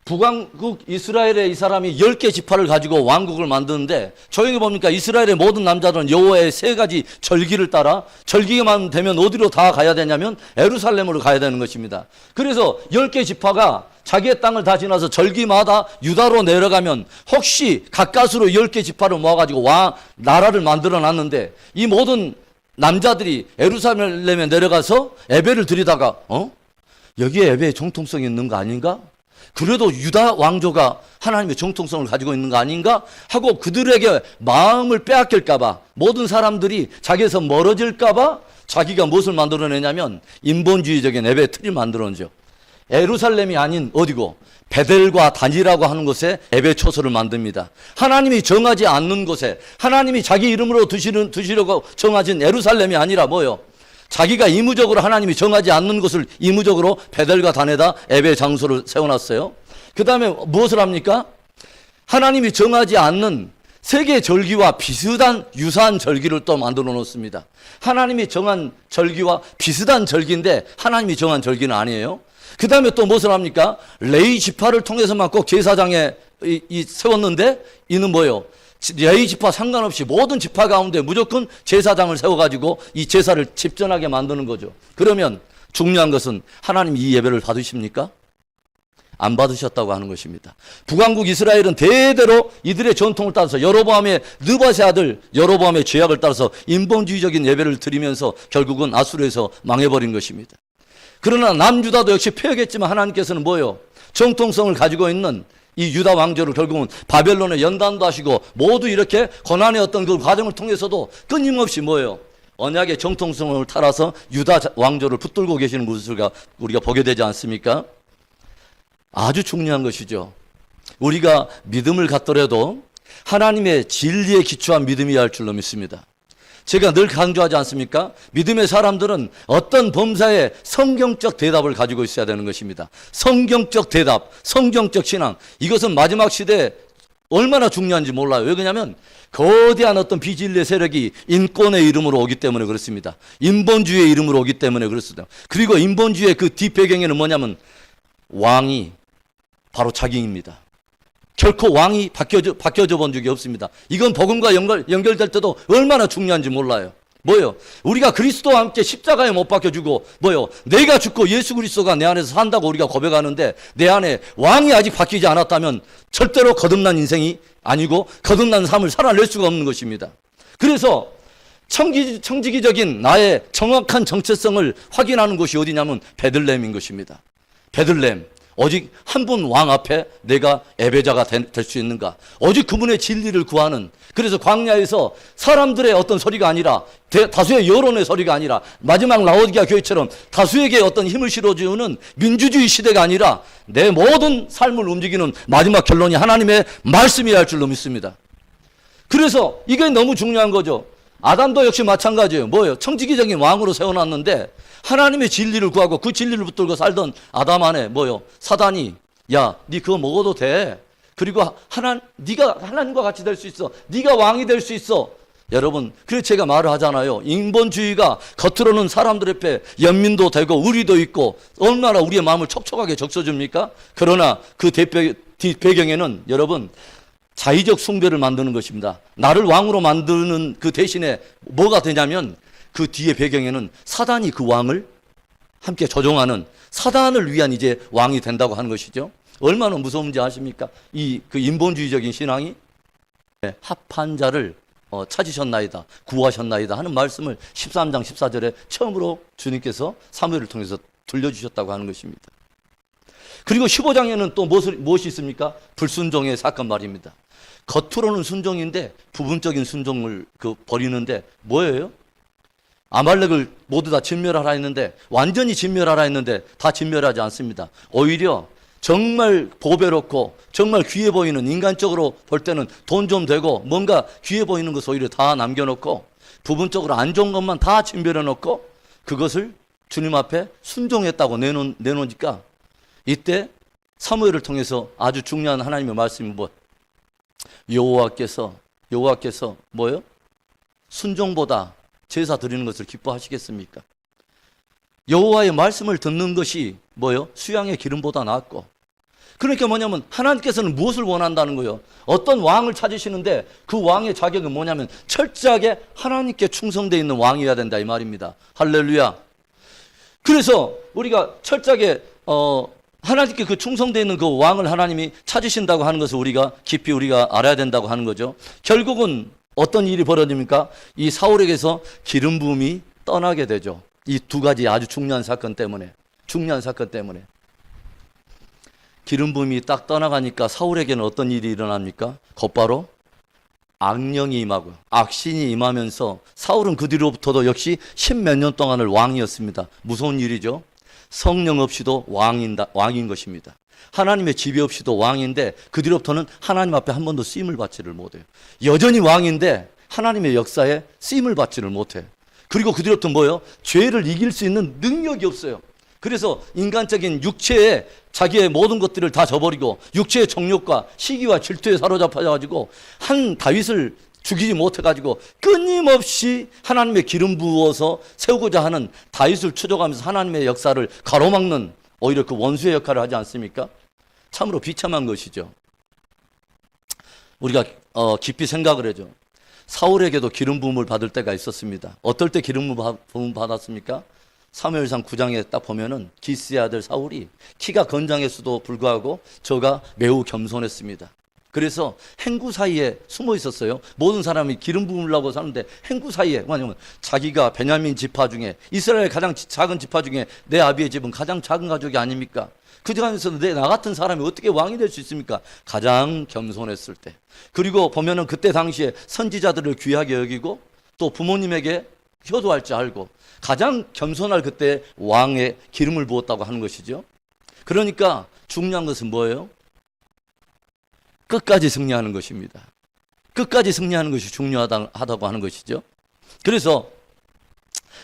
북왕국 이스라엘의 이 사람이 10개 지파를 가지고 왕국을 만드는데 조용히 보니까 이스라엘의 모든 남자들은 여호와의 세 가지 절기를 따라 절기만 되면 어디로 다 가야 되냐면 예루살렘으로 가야 되는 것입니다. 그래서 10개 지파가 자기의 땅을 다 지나서 절기마다 유다로 내려가면 혹시 가까스로 10개 지파를 모아가지고 나라를 만들어 놨는데 이 모든 남자들이 예루살렘에 내려가서 예배를 드리다가 여기에 예배의 정통성이 있는 거 아닌가? 그래도 유다 왕조가 하나님의 정통성을 가지고 있는 거 아닌가 하고 그들에게 마음을 빼앗길까봐 모든 사람들이 자기에서 멀어질까봐 자기가 무엇을 만들어내냐면 인본주의적인 예배 틀을 만들어내죠. 예루살렘이 아닌 어디고 베델과 단이라고 하는 곳에 예배 초소를 만듭니다. 하나님이 정하지 않는 곳에 하나님이 자기 이름으로 두시려고 정하진 예루살렘이 아니라 뭐요? 자기가 의무적으로 하나님이 정하지 않는 곳을 의무적으로 베델과 단에다 예배 장소를 세워놨어요. 그 다음에 무엇을 합니까? 하나님이 정하지 않는 세계 절기와 비슷한 유사한 절기를 또 만들어 놓습니다. 하나님이 정한 절기와 비슷한 절기인데 하나님이 정한 절기는 아니에요. 그 다음에 또 무엇을 합니까? 레위 지파를 통해서만 꼭 제사장에 세웠는데 이는 뭐예요? 레위 지파 상관없이 모든 지파 가운데 무조건 제사장을 세워가지고 이 제사를 집전하게 만드는 거죠. 그러면 중요한 것은 하나님 이 예배를 받으십니까? 안 받으셨다고 하는 것입니다. 북왕국 이스라엘은 대대로 이들의 전통을 따라서 여로보암의 느밧의 아들 여로보암의 죄악을 따라서 인본주의적인 예배를 드리면서 결국은 아수르에서 망해버린 것입니다. 그러나 남유다도 역시 패역했지만 하나님께서는 뭐예요? 정통성을 가지고 있는 이 유다 왕조를 결국은 바벨론에 연단도 하시고 모두 이렇게 고난의 어떤 그 과정을 통해서도 끊임없이 뭐예요? 언약의 정통성을 따라서 유다 왕조를 붙들고 계시는 모습을 우리가 보게 되지 않습니까? 아주 중요한 것이죠. 우리가 믿음을 갖더라도 하나님의 진리에 기초한 믿음이어야 할 줄로 믿습니다. 제가 늘 강조하지 않습니까? 믿음의 사람들은 어떤 범사에 성경적 대답을 가지고 있어야 되는 것입니다. 성경적 대답, 성경적 신앙, 이것은 마지막 시대에 얼마나 중요한지 몰라요. 왜 그러냐면 거대한 어떤 비진리의 세력이 인권의 이름으로 오기 때문에 그렇습니다. 인본주의의 이름으로 오기 때문에 그렇습니다. 그리고 인본주의의 그 뒷배경에는 뭐냐면 왕이 바로 자기입니다. 결코 왕이 바뀌어져 본 적이 없습니다. 이건 복음과 연결될 때도 얼마나 중요한지 몰라요. 뭐요? 우리가 그리스도와 함께 십자가에 못 박혀주고 뭐요? 내가 죽고 예수 그리스도가 내 안에서 산다고 우리가 고백하는데 내 안에 왕이 아직 바뀌지 않았다면 절대로 거듭난 인생이 아니고 거듭난 삶을 살아낼 수가 없는 것입니다. 그래서 청지기적인 나의 정확한 정체성을 확인하는 곳이 어디냐면 베들레헴인 것입니다. 베들레헴. 오직 한 분 왕 앞에 내가 예배자가 될 수 있는가? 오직 그분의 진리를 구하는, 그래서 광야에서 사람들의 어떤 소리가 아니라 다수의 여론의 소리가 아니라 마지막 라오디게아 교회처럼 다수에게 어떤 힘을 실어주는 민주주의 시대가 아니라 내 모든 삶을 움직이는 마지막 결론이 하나님의 말씀이어야 할 줄로 믿습니다. 그래서 이게 너무 중요한 거죠. 아담도 역시 마찬가지예요. 뭐예요? 청지기적인 왕으로 세워놨는데 하나님의 진리를 구하고 그 진리를 붙들고 살던 아담 안에 뭐예요? 사단이 야, 네 그거 먹어도 돼. 그리고 네가 하나님과 같이 될 수 있어. 네가 왕이 될 수 있어. 여러분, 그래서 제가 말을 하잖아요. 인본주의가 겉으로는 사람들 앞에 연민도 되고 의리도 있고 얼마나 우리의 마음을 촉촉하게 적셔줍니까? 그러나 그 뒷배경에는 여러분 자의적 숭배를 만드는 것입니다. 나를 왕으로 만드는 그 대신에 뭐가 되냐면 그 뒤에 배경에는 사단이 그 왕을 함께 조종하는 사단을 위한 이제 왕이 된다고 하는 것이죠. 얼마나 무서운지 아십니까? 그 인본주의적인 신앙이 합한 자를 찾으셨나이다, 구하셨나이다 하는 말씀을 13장 14절에 처음으로 주님께서 사무엘을 통해서 들려주셨다고 하는 것입니다. 그리고 15장에는 또 무엇이 있습니까? 불순종의 사건 말입니다. 겉으로는 순종인데 부분적인 순종을 버리는데 뭐예요? 아말렉을 모두 다 진멸하라 했는데 완전히 진멸하라 했는데 다 진멸하지 않습니다. 오히려 정말 보배롭고 정말 귀해 보이는, 인간적으로 볼 때는 돈 좀 되고 뭔가 귀해 보이는 것을 오히려 다 남겨놓고 부분적으로 안 좋은 것만 다 진멸해 놓고 그것을 주님 앞에 순종했다고 내놓으니까 이때 사무엘을 통해서 아주 중요한 하나님의 말씀이 여호와께서 뭐예요? 순종보다 제사 드리는 것을 기뻐하시겠습니까? 여호와의 말씀을 듣는 것이 뭐예요? 수양의 기름보다 낫고. 그러니까 뭐냐면 하나님께서는 무엇을 원한다는 거예요? 어떤 왕을 찾으시는데 그 왕의 자격은 뭐냐면 철저하게 하나님께 충성되어 있는 왕이어야 된다 이 말입니다. 할렐루야. 그래서 우리가 철저하게 하나님께 그 충성되어 있는 그 왕을 하나님이 찾으신다고 하는 것을 깊이 우리가 알아야 된다고 하는 거죠. 결국은 어떤 일이 벌어집니까? 이 사울에게서 기름 부음이 떠나게 되죠. 이 두 가지 아주 중요한 사건 때문에 기름 부음이 딱 떠나가니까 사울에게는 어떤 일이 일어납니까? 곧바로 악령이 임하고 악신이 임하면서 사울은 그 뒤로부터도 역시 10몇 년 동안을 왕이었습니다. 무서운 일이죠. 성령 없이도 왕인 것입니다. 하나님의 지배 없이도 왕인데 그 뒤로부터는 하나님 앞에 한 번도 쓰임을 받지를 못해요. 여전히 왕인데 하나님의 역사에 쓰임을 받지를 못해요. 그리고 그 뒤로부터 뭐예요? 죄를 이길 수 있는 능력이 없어요. 그래서 인간적인 육체에 자기의 모든 것들을 다 저버리고 육체의 정욕과 시기와 질투에 사로잡혀가지고 한 다윗을 죽이지 못해가지고 끊임없이 하나님의 기름 부어서 세우고자 하는 다윗을 추적하면서 하나님의 역사를 가로막는 오히려 그 원수의 역할을 하지 않습니까? 참으로 비참한 것이죠. 우리가 깊이 생각을 해죠. 사울에게도 기름 부음을 받을 때가 있었습니다. 어떨 때 기름 부음 받았습니까? 사무엘상 9장에 딱 보면은 기스의 아들 사울이 키가 건장했어도 불구하고 저가 매우 겸손했습니다. 그래서 행구 사이에 숨어 있었어요. 모든 사람이 기름 부으려고 사는데 행구 사이에, 뭐냐면 자기가 베냐민 지파 중에 이스라엘 가장 작은 지파 중에 내 아비의 집은 가장 작은 가족이 아닙니까? 그 중에서도 나 같은 사람이 어떻게 왕이 될 수 있습니까? 가장 겸손했을 때. 그리고 보면은 그때 당시에 선지자들을 귀하게 여기고 또 부모님에게 효도할 줄 알고 가장 겸손할 그때 왕의 기름을 부었다고 하는 것이죠. 그러니까 중요한 것은 뭐예요? 끝까지 승리하는 것입니다. 끝까지 승리하는 것이 중요하다고 하는 것이죠. 그래서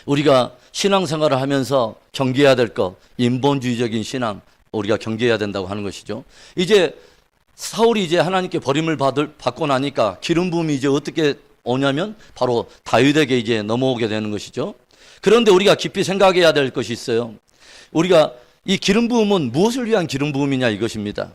우리가 신앙생활을 하면서 경계해야 될 것, 인본주의적인 신앙, 우리가 경계해야 된다고 하는 것이죠. 이제 사울이 이제 하나님께 버림을 받고 나니까 기름 부음이 이제 어떻게 오냐면 바로 다윗에게 이제 넘어오게 되는 것이죠. 그런데 우리가 깊이 생각해야 될 것이 있어요. 우리가 이 기름 부음은 무엇을 위한 기름 부음이냐 이것입니다.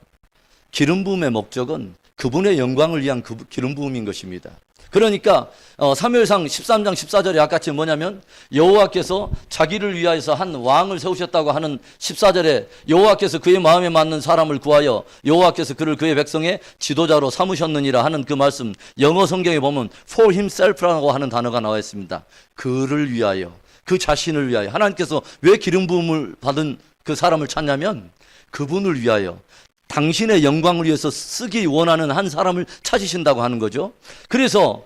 기름 부음의 목적은 그분의 영광을 위한 기름 부음인 것입니다. 그러니까 사무엘상 13장 14절에 아까처럼 뭐냐면 여호와께서 자기를 위하여서 한 왕을 세우셨다고 하는 14절에 여호와께서 그의 마음에 맞는 사람을 구하여 여호와께서 그를 그의 백성의 지도자로 삼으셨느니라 하는 그 말씀, 영어 성경에 보면 for himself라고 하는 단어가 나와 있습니다. 그를 위하여, 그 자신을 위하여. 하나님께서 왜 기름 부음을 받은 그 사람을 찾냐면 그분을 위하여, 당신의 영광을 위해서 쓰기 원하는 한 사람을 찾으신다고 하는 거죠. 그래서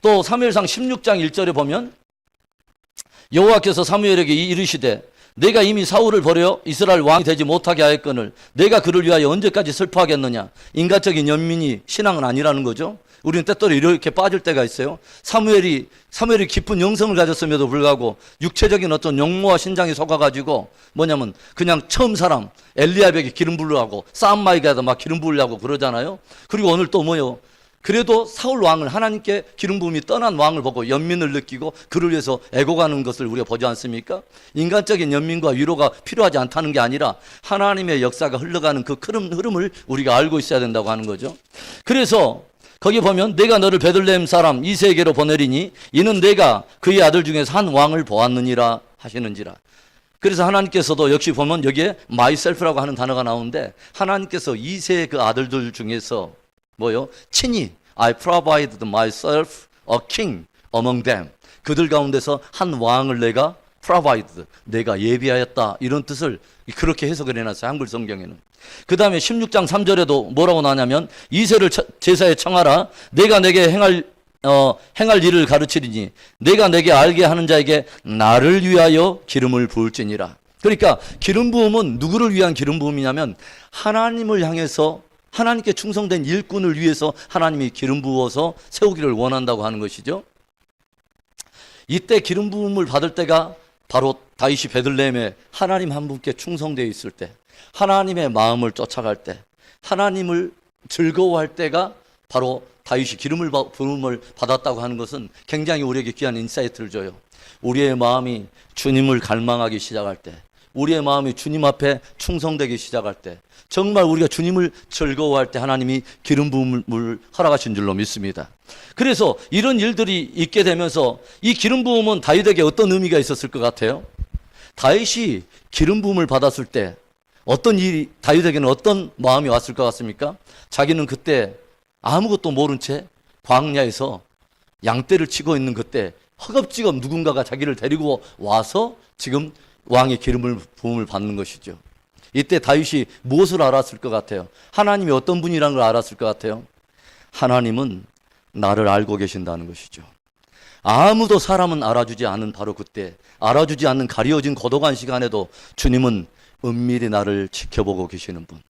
또 사무엘상 16장 1절에 보면 여호와께서 사무엘에게 이르시되 내가 이미 사울을 버려 이스라엘 왕이 되지 못하게 하였거늘 내가 그를 위하여 언제까지 슬퍼하겠느냐. 인간적인 연민이 신앙은 아니라는 거죠. 우리는 때때로 이렇게 빠질 때가 있어요. 사무엘이 깊은 영성을 가졌음에도 불구하고 육체적인 어떤 용모와 신장이 속아가지고 뭐냐면 그냥 처음 사람 엘리야백에 기름 부으려고 쌈마이가다 막 기름 부으려고 그러잖아요. 그리고 오늘 또 뭐요? 그래도 사울 왕을, 하나님께 기름 부음이 떠난 왕을 보고 연민을 느끼고 그를 위해서 애고가는 것을 우리가 보지 않습니까? 인간적인 연민과 위로가 필요하지 않다는 게 아니라 하나님의 역사가 흘러가는 그 흐름을 우리가 알고 있어야 된다고 하는 거죠. 그래서 거기 보면 내가 너를 베들레헴 사람 이새에게로 보내리니 이는 내가 그의 아들 중에서 한 왕을 보았느니라 하시는지라. 그래서 하나님께서도 역시 보면 여기에 myself라고 하는 단어가 나오는데 하나님께서 이새의 그 아들들 중에서 뭐요? 친히 I provided myself a king among them. 그들 가운데서 한 왕을 내가 provided, 내가 예비하였다, 이런 뜻을 그렇게 해석을 해놨어요, 한글 성경에는. 그 다음에 16장 3절에도 뭐라고 나냐면 이새를 제사에 청하라. 내가 내게 행할 일을 가르치리니 내가 내게 알게 하는 자에게 나를 위하여 기름을 부을지니라. 그러니까 기름 부음은 누구를 위한 기름 부음이냐면 하나님을 향해서, 하나님께 충성된 일꾼을 위해서 하나님이 기름 부어서 세우기를 원한다고 하는 것이죠. 이때 기름 부음을 받을 때가 바로 다윗이 베들레헴에 하나님 한 분께 충성되어 있을 때, 하나님의 마음을 쫓아갈 때, 하나님을 즐거워할 때가 바로 다윗이 기름을 부음을 받았다고 하는 것은 굉장히 우리에게 귀한 인사이트를 줘요. 우리의 마음이 주님을 갈망하기 시작할 때, 우리의 마음이 주님 앞에 충성되기 시작할 때, 정말 우리가 주님을 즐거워할 때 하나님이 기름 부음을 허락하신 줄로 믿습니다. 그래서 이런 일들이 있게 되면서 이 기름 부음은 다윗에게 어떤 의미가 있었을 것 같아요? 다윗이 기름 부음을 받았을 때 어떤 일이, 다윗에게는 어떤 마음이 왔을 것 같습니까? 자기는 그때 아무것도 모른 채 광야에서 양떼를 치고 있는 그때 허겁지겁 누군가가 자기를 데리고 와서 지금 왕의 기름 부음을 받는 것이죠. 이때 다윗이 무엇을 알았을 것 같아요? 하나님이 어떤 분이라는 걸 알았을 것 같아요? 하나님은 나를 알고 계신다는 것이죠. 아무도 사람은 알아주지 않은 바로 그때, 알아주지 않는 가려진 고독한 시간에도 주님은 은밀히 나를 지켜보고 계시는 분,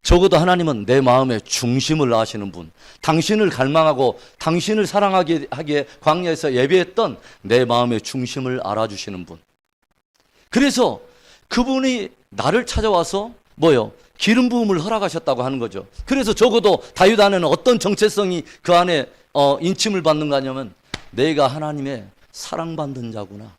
적어도 하나님은 내 마음의 중심을 아시는 분, 당신을 갈망하고 당신을 사랑하기에 광야에서 예배했던 내 마음의 중심을 알아주시는 분. 그래서 그분이 나를 찾아와서 뭐요? 기름 부음을 허락하셨다고 하는 거죠. 그래서 적어도 다윗 안에는 어떤 정체성이 그 안에 인침을 받는가 하냐면 내가 하나님의 사랑받는 자구나.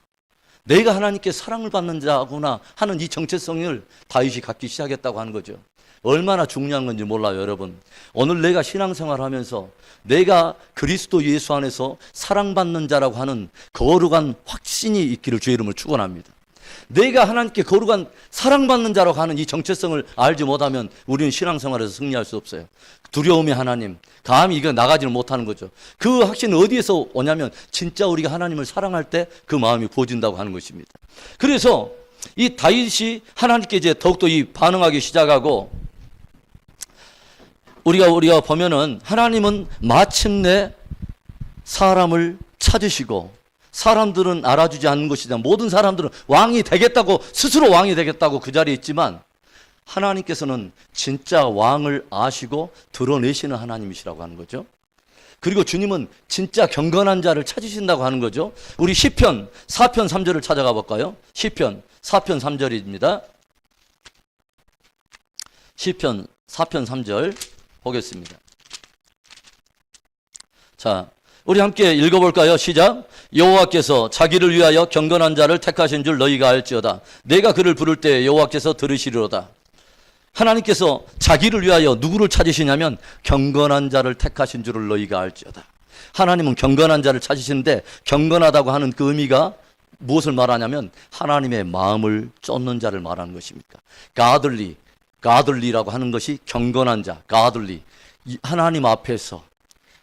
내가 하나님께 사랑을 받는 자구나 하는 이 정체성을 다윗이 갖기 시작했다고 하는 거죠. 얼마나 중요한 건지 몰라요, 여러분. 오늘 내가 신앙생활을 하면서 내가 그리스도 예수 안에서 사랑받는 자라고 하는 거룩한 확신이 있기를 주의 이름을 축원합니다. 내가 하나님께 거룩한 사랑받는 자라고 하는 이 정체성을 알지 못하면 우리는 신앙생활에서 승리할 수 없어요. 두려움이 하나님, 감히 이거 나가지를 못하는 거죠. 그 확신은 어디에서 오냐면 진짜 우리가 하나님을 사랑할 때 그 마음이 부어진다고 하는 것입니다. 그래서 이 다윗이 하나님께 이제 더욱더 이 반응하기 시작하고 우리가 보면은 하나님은 마침내 사람을 찾으시고 사람들은 알아주지 않는 것이다. 모든 사람들은 왕이 되겠다고 스스로 왕이 되겠다고 그 자리에 있지만 하나님께서는 진짜 왕을 아시고 드러내시는 하나님이시라고 하는 거죠. 그리고 주님은 진짜 경건한 자를 찾으신다고 하는 거죠. 우리 시편 4편 3절을 찾아가 볼까요? 시편 4편 3절입니다. 시편 4편 3절 보겠습니다. 자, 우리 함께 읽어볼까요? 시작. 여호와께서 자기를 위하여 경건한 자를 택하신 줄 너희가 알지어다. 내가 그를 부를 때 여호와께서 들으시리로다. 하나님께서 자기를 위하여 누구를 찾으시냐면 경건한 자를 택하신 줄을 너희가 알지어다. 하나님은 경건한 자를 찾으시는데 경건하다고 하는 그 의미가 무엇을 말하냐면 하나님의 마음을 쫓는 자를 말하는 것입니까? godly라고 하는 것이 경건한 자, godly. 하나님 앞에서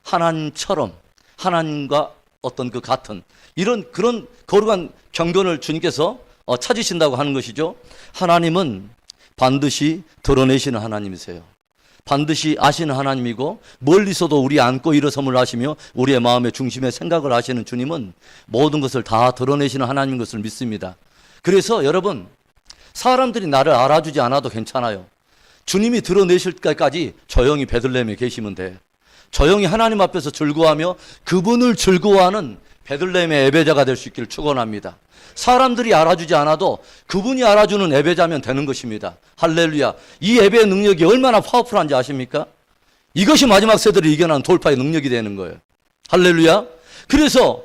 하나님처럼 하나님과 어떤 그 같은 그런 거룩한 경건을 주님께서 찾으신다고 하는 것이죠. 하나님은 반드시 드러내시는 하나님이세요. 반드시 아시는 하나님이고 멀리서도 우리 안고 일어섬을 하시며 우리의 마음의 중심에 생각을 하시는 주님은 모든 것을 다 드러내시는 하나님인 것을 믿습니다. 그래서 여러분 사람들이 나를 알아주지 않아도 괜찮아요. 주님이 드러내실 때까지 조용히 베들레헴에 계시면 돼. 조용히 하나님 앞에서 즐거워하며 그분을 즐거워하는 베들레헴의 예배자가 될 수 있기를 축원합니다. 사람들이 알아주지 않아도 그분이 알아주는 예배자면 되는 것입니다. 할렐루야. 이 예배의 능력이 얼마나 파워풀한지 아십니까? 이것이 마지막 세대를 이겨내는 돌파의 능력이 되는 거예요. 할렐루야. 그래서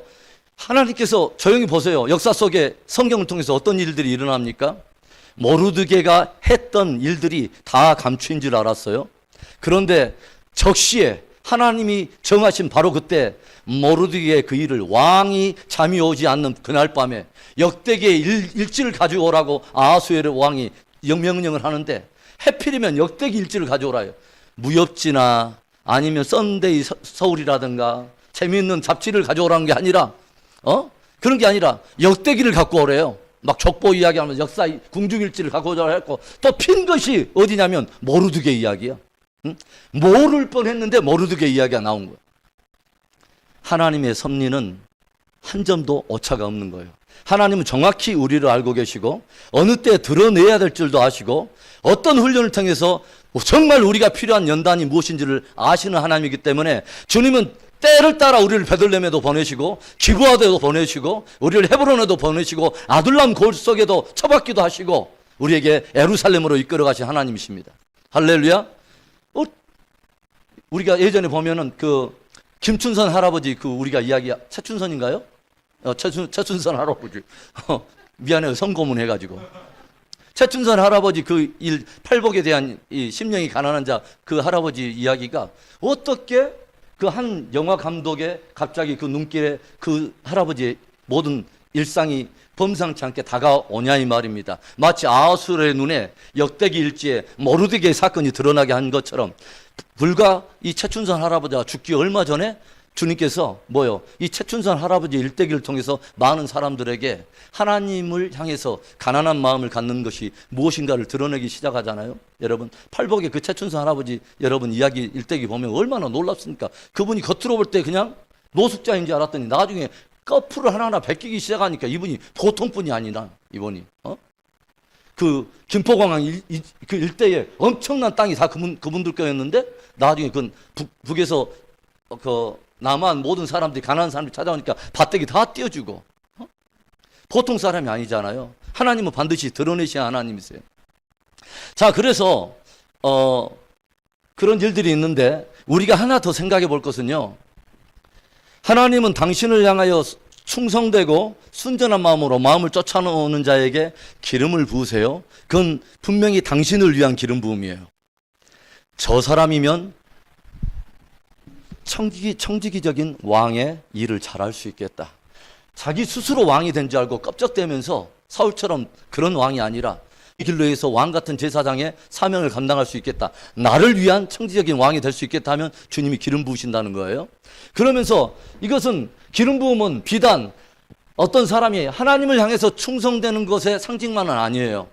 하나님께서 조용히 보세요. 역사 속에 성경을 통해서 어떤 일들이 일어납니까? 모르드게가 했던 일들이 다 감추인 줄 알았어요. 그런데 적시에 하나님이 정하신 바로 그때 모르드게의 그 일을 왕이 잠이 오지 않는 그날 밤에 역대기의 일지를 가져오라고 아하수에르 왕이 명령을 하는데 해필이면 역대기 일지를 가져오라요. 무협지나 아니면 썬데이 서울이라든가 재미있는 잡지를 가져오라는 게 아니라 그런 게 아니라 역대기를 갖고 오래요. 막 족보 이야기하면서 역사 궁중일지를 갖고 오자고 했고 또 핀 것이 어디냐면 모르드게 이야기야. 모를 뻔했는데 모르드게 이야기가 나온 거예요. 하나님의 섭리는 한 점도 오차가 없는 거예요. 하나님은 정확히 우리를 알고 계시고 어느 때 드러내야 될 줄도 아시고 어떤 훈련을 통해서 정말 우리가 필요한 연단이 무엇인지를 아시는 하나님이기 때문에 주님은 때를 따라 우리를 베들레헴에도 보내시고 기브아에도 보내시고 우리를 헤브론에도 보내시고 아둘람 골 속에도 처박기도 하시고 우리에게 예루살렘으로 이끌어 가신 하나님이십니다. 할렐루야. 우리가 예전에 보면은 그 김춘선 할아버지 우리가 이야기 최춘선인가요? 최춘선 할아버지 미안해요 성고문 해가지고 최춘선 할아버지 그 팔복에 대한 이 심령이 가난한 자 그 할아버지 이야기가 어떻게 그 한 영화 감독의 갑자기 그 눈길에 그 할아버지의 모든 일상이 범상치 않게 다가오냐 이 말입니다. 마치 아하수르의 눈에 역대기 일지에 모르드게 사건이 드러나게 한 것처럼 불과 이 최춘선 할아버지가 죽기 얼마 전에 주님께서 이 최춘선 할아버지 일대기를 통해서 많은 사람들에게 하나님을 향해서 가난한 마음을 갖는 것이 무엇인가를 드러내기 시작하잖아요. 여러분 팔복의 그 최춘선 할아버지 여러분 이야기 일대기 보면 얼마나 놀랍습니까? 그분이 겉으로 볼 때 그냥 노숙자인 줄 알았더니 나중에 커플을 하나하나 베끼기 시작하니까 이분이 보통 분이 아니라 이분이 그 김포공항 그 일대에 엄청난 땅이 다 그분들 거였는데 나중에 그 북에서 그 남한 모든 사람들이 가난한 사람들이 찾아오니까 밭대기 다 띄워주고 보통 사람이 아니잖아요. 하나님은 반드시 드러내셔야 하나님이세요. 자, 그래서 그런 일들이 있는데 우리가 하나 더 생각해 볼 것은요, 하나님은 당신을 향하여 충성되고 순전한 마음으로 마음을 쫓아오는 자에게 기름을 부으세요. 그건 분명히 당신을 위한 기름 부음이에요. 저 사람이면 청지기적인 왕의 일을 잘할 수 있겠다. 자기 스스로 왕이 된 줄 알고 껍적대면서 사울처럼 그런 왕이 아니라 이 길로 해서 왕 같은 제사장의 사명을 감당할 수 있겠다. 나를 위한 청지적인 왕이 될 수 있겠다 하면 주님이 기름 부으신다는 거예요. 그러면서 이것은 기름 부음은 비단 어떤 사람이 하나님을 향해서 충성되는 것의 상징만은 아니에요.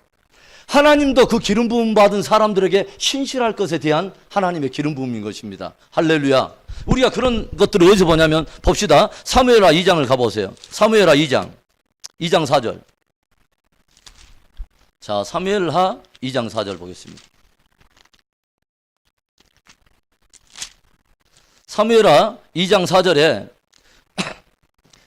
하나님도 그 기름 부음 받은 사람들에게 신실할 것에 대한 하나님의 기름 부음인 것입니다. 할렐루야. 우리가 그런 것들을 어디서 보냐면 봅시다. 사무엘하 2장을 가보세요. 사무엘하 2장 4절. 자, 사무엘하 2장 4절 보겠습니다. 사무엘하 2장 4절에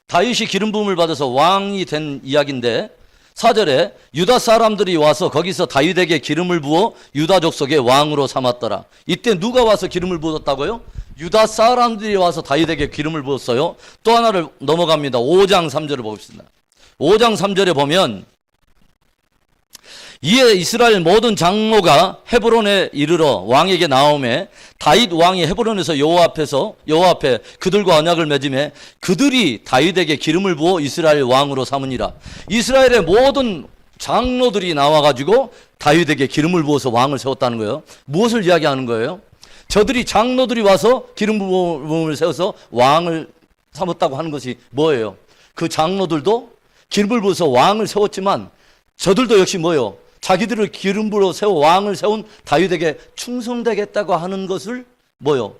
다윗이 기름 부음을 받아서 왕이 된 이야기인데 4절에 유다 사람들이 와서 거기서 다윗에게 기름을 부어 유다 족속의 왕으로 삼았더라. 이때 누가 와서 기름을 부었다고요? 유다 사람들이 와서 다윗에게 기름을 부었어요. 또 하나를 넘어갑니다. 5장 3절을 봅시다. 5장 3절에 보면 이에 이스라엘 모든 장로가 헤브론에 이르러 왕에게 나오매 다윗 왕이 헤브론에서 여호와 앞에 그들과 언약을 맺음에 그들이 다윗에게 기름을 부어 이스라엘 왕으로 삼으니라. 이스라엘의 모든 장로들이 나와가지고 다윗에게 기름을 부어서 왕을 세웠다는 거예요. 무엇을 이야기하는 거예요? 저들이 장로들이 와서 기름 부음을 세워서 왕을 삼았다고 하는 것이 뭐예요? 그 장로들도 기름을 부어서 왕을 세웠지만 저들도 역시 뭐예요? 자기들을 기름 부어 세워 왕을 세운 다윗에게 충성되겠다고 하는 것을 뭐요?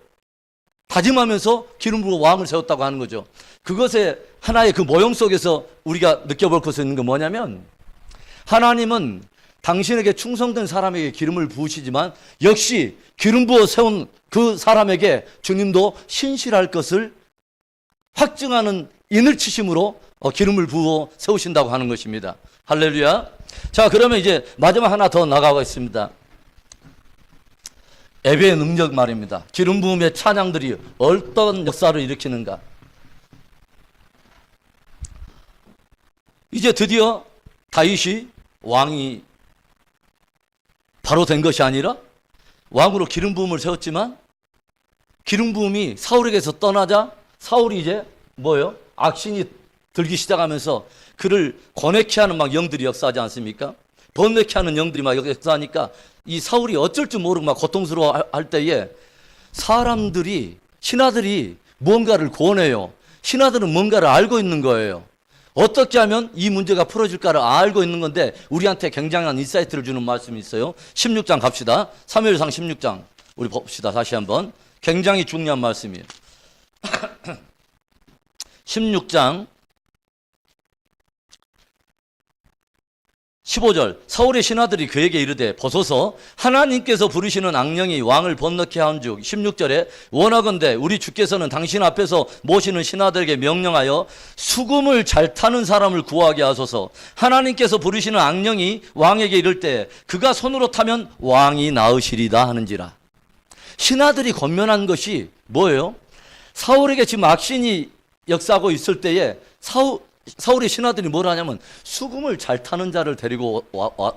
다짐하면서 기름 부어 왕을 세웠다고 하는 거죠. 그것의 하나의 그 모형 속에서 우리가 느껴볼 것이 있는 건 뭐냐면 하나님은 당신에게 충성된 사람에게 기름을 부으시지만 역시 기름 부어 세운 그 사람에게 주님도 신실할 것을 확증하는 인을 치심으로 기름을 부어 세우신다고 하는 것입니다. 할렐루야. 자, 그러면 이제 마지막 하나 더 나가겠습니다. 예배의 능력 말입니다. 기름 부음의 찬양들이 어떤 역사를 일으키는가. 이제 드디어 다윗이 왕이 바로 된 것이 아니라 왕으로 기름 부음을 세웠지만 기름 부음이 사울에게서 떠나자 사울이 이제 뭐예요? 악신이 들기 시작하면서 그를 권해케 하는 막 영들이 역사하지 않습니까? 번뇌케 하는 영들이 막 역사하니까 이 사울이 어쩔 줄 모르고 막 고통스러워 할 때에 사람들이, 신하들이 무언가를 권해요. 신하들은 뭔가를 알고 있는 거예요. 어떻게 하면 이 문제가 풀어질까를 알고 있는 건데 우리한테 굉장한 인사이트를 주는 말씀이 있어요. 16장 갑시다. 사무엘상 16장 우리 봅시다. 다시 한번. 굉장히 중요한 말씀이에요. 16장 15절 사울의 신하들이 그에게 이르되 보소서 하나님께서 부르시는 악령이 왕을 번넣게 한즉 16절에 원하건대 우리 주께서는 당신 앞에서 모시는 신하들에게 명령하여 수금을 잘 타는 사람을 구하게 하소서. 하나님께서 부르시는 악령이 왕에게 이를 때 그가 손으로 타면 왕이 나으시리다 하는지라. 신하들이 권면한 것이 뭐예요? 사울에게 지금 악신이 역사하고 있을 때에 사울의 신하들이 뭘 하냐면 수금을 잘 타는 자를 데리고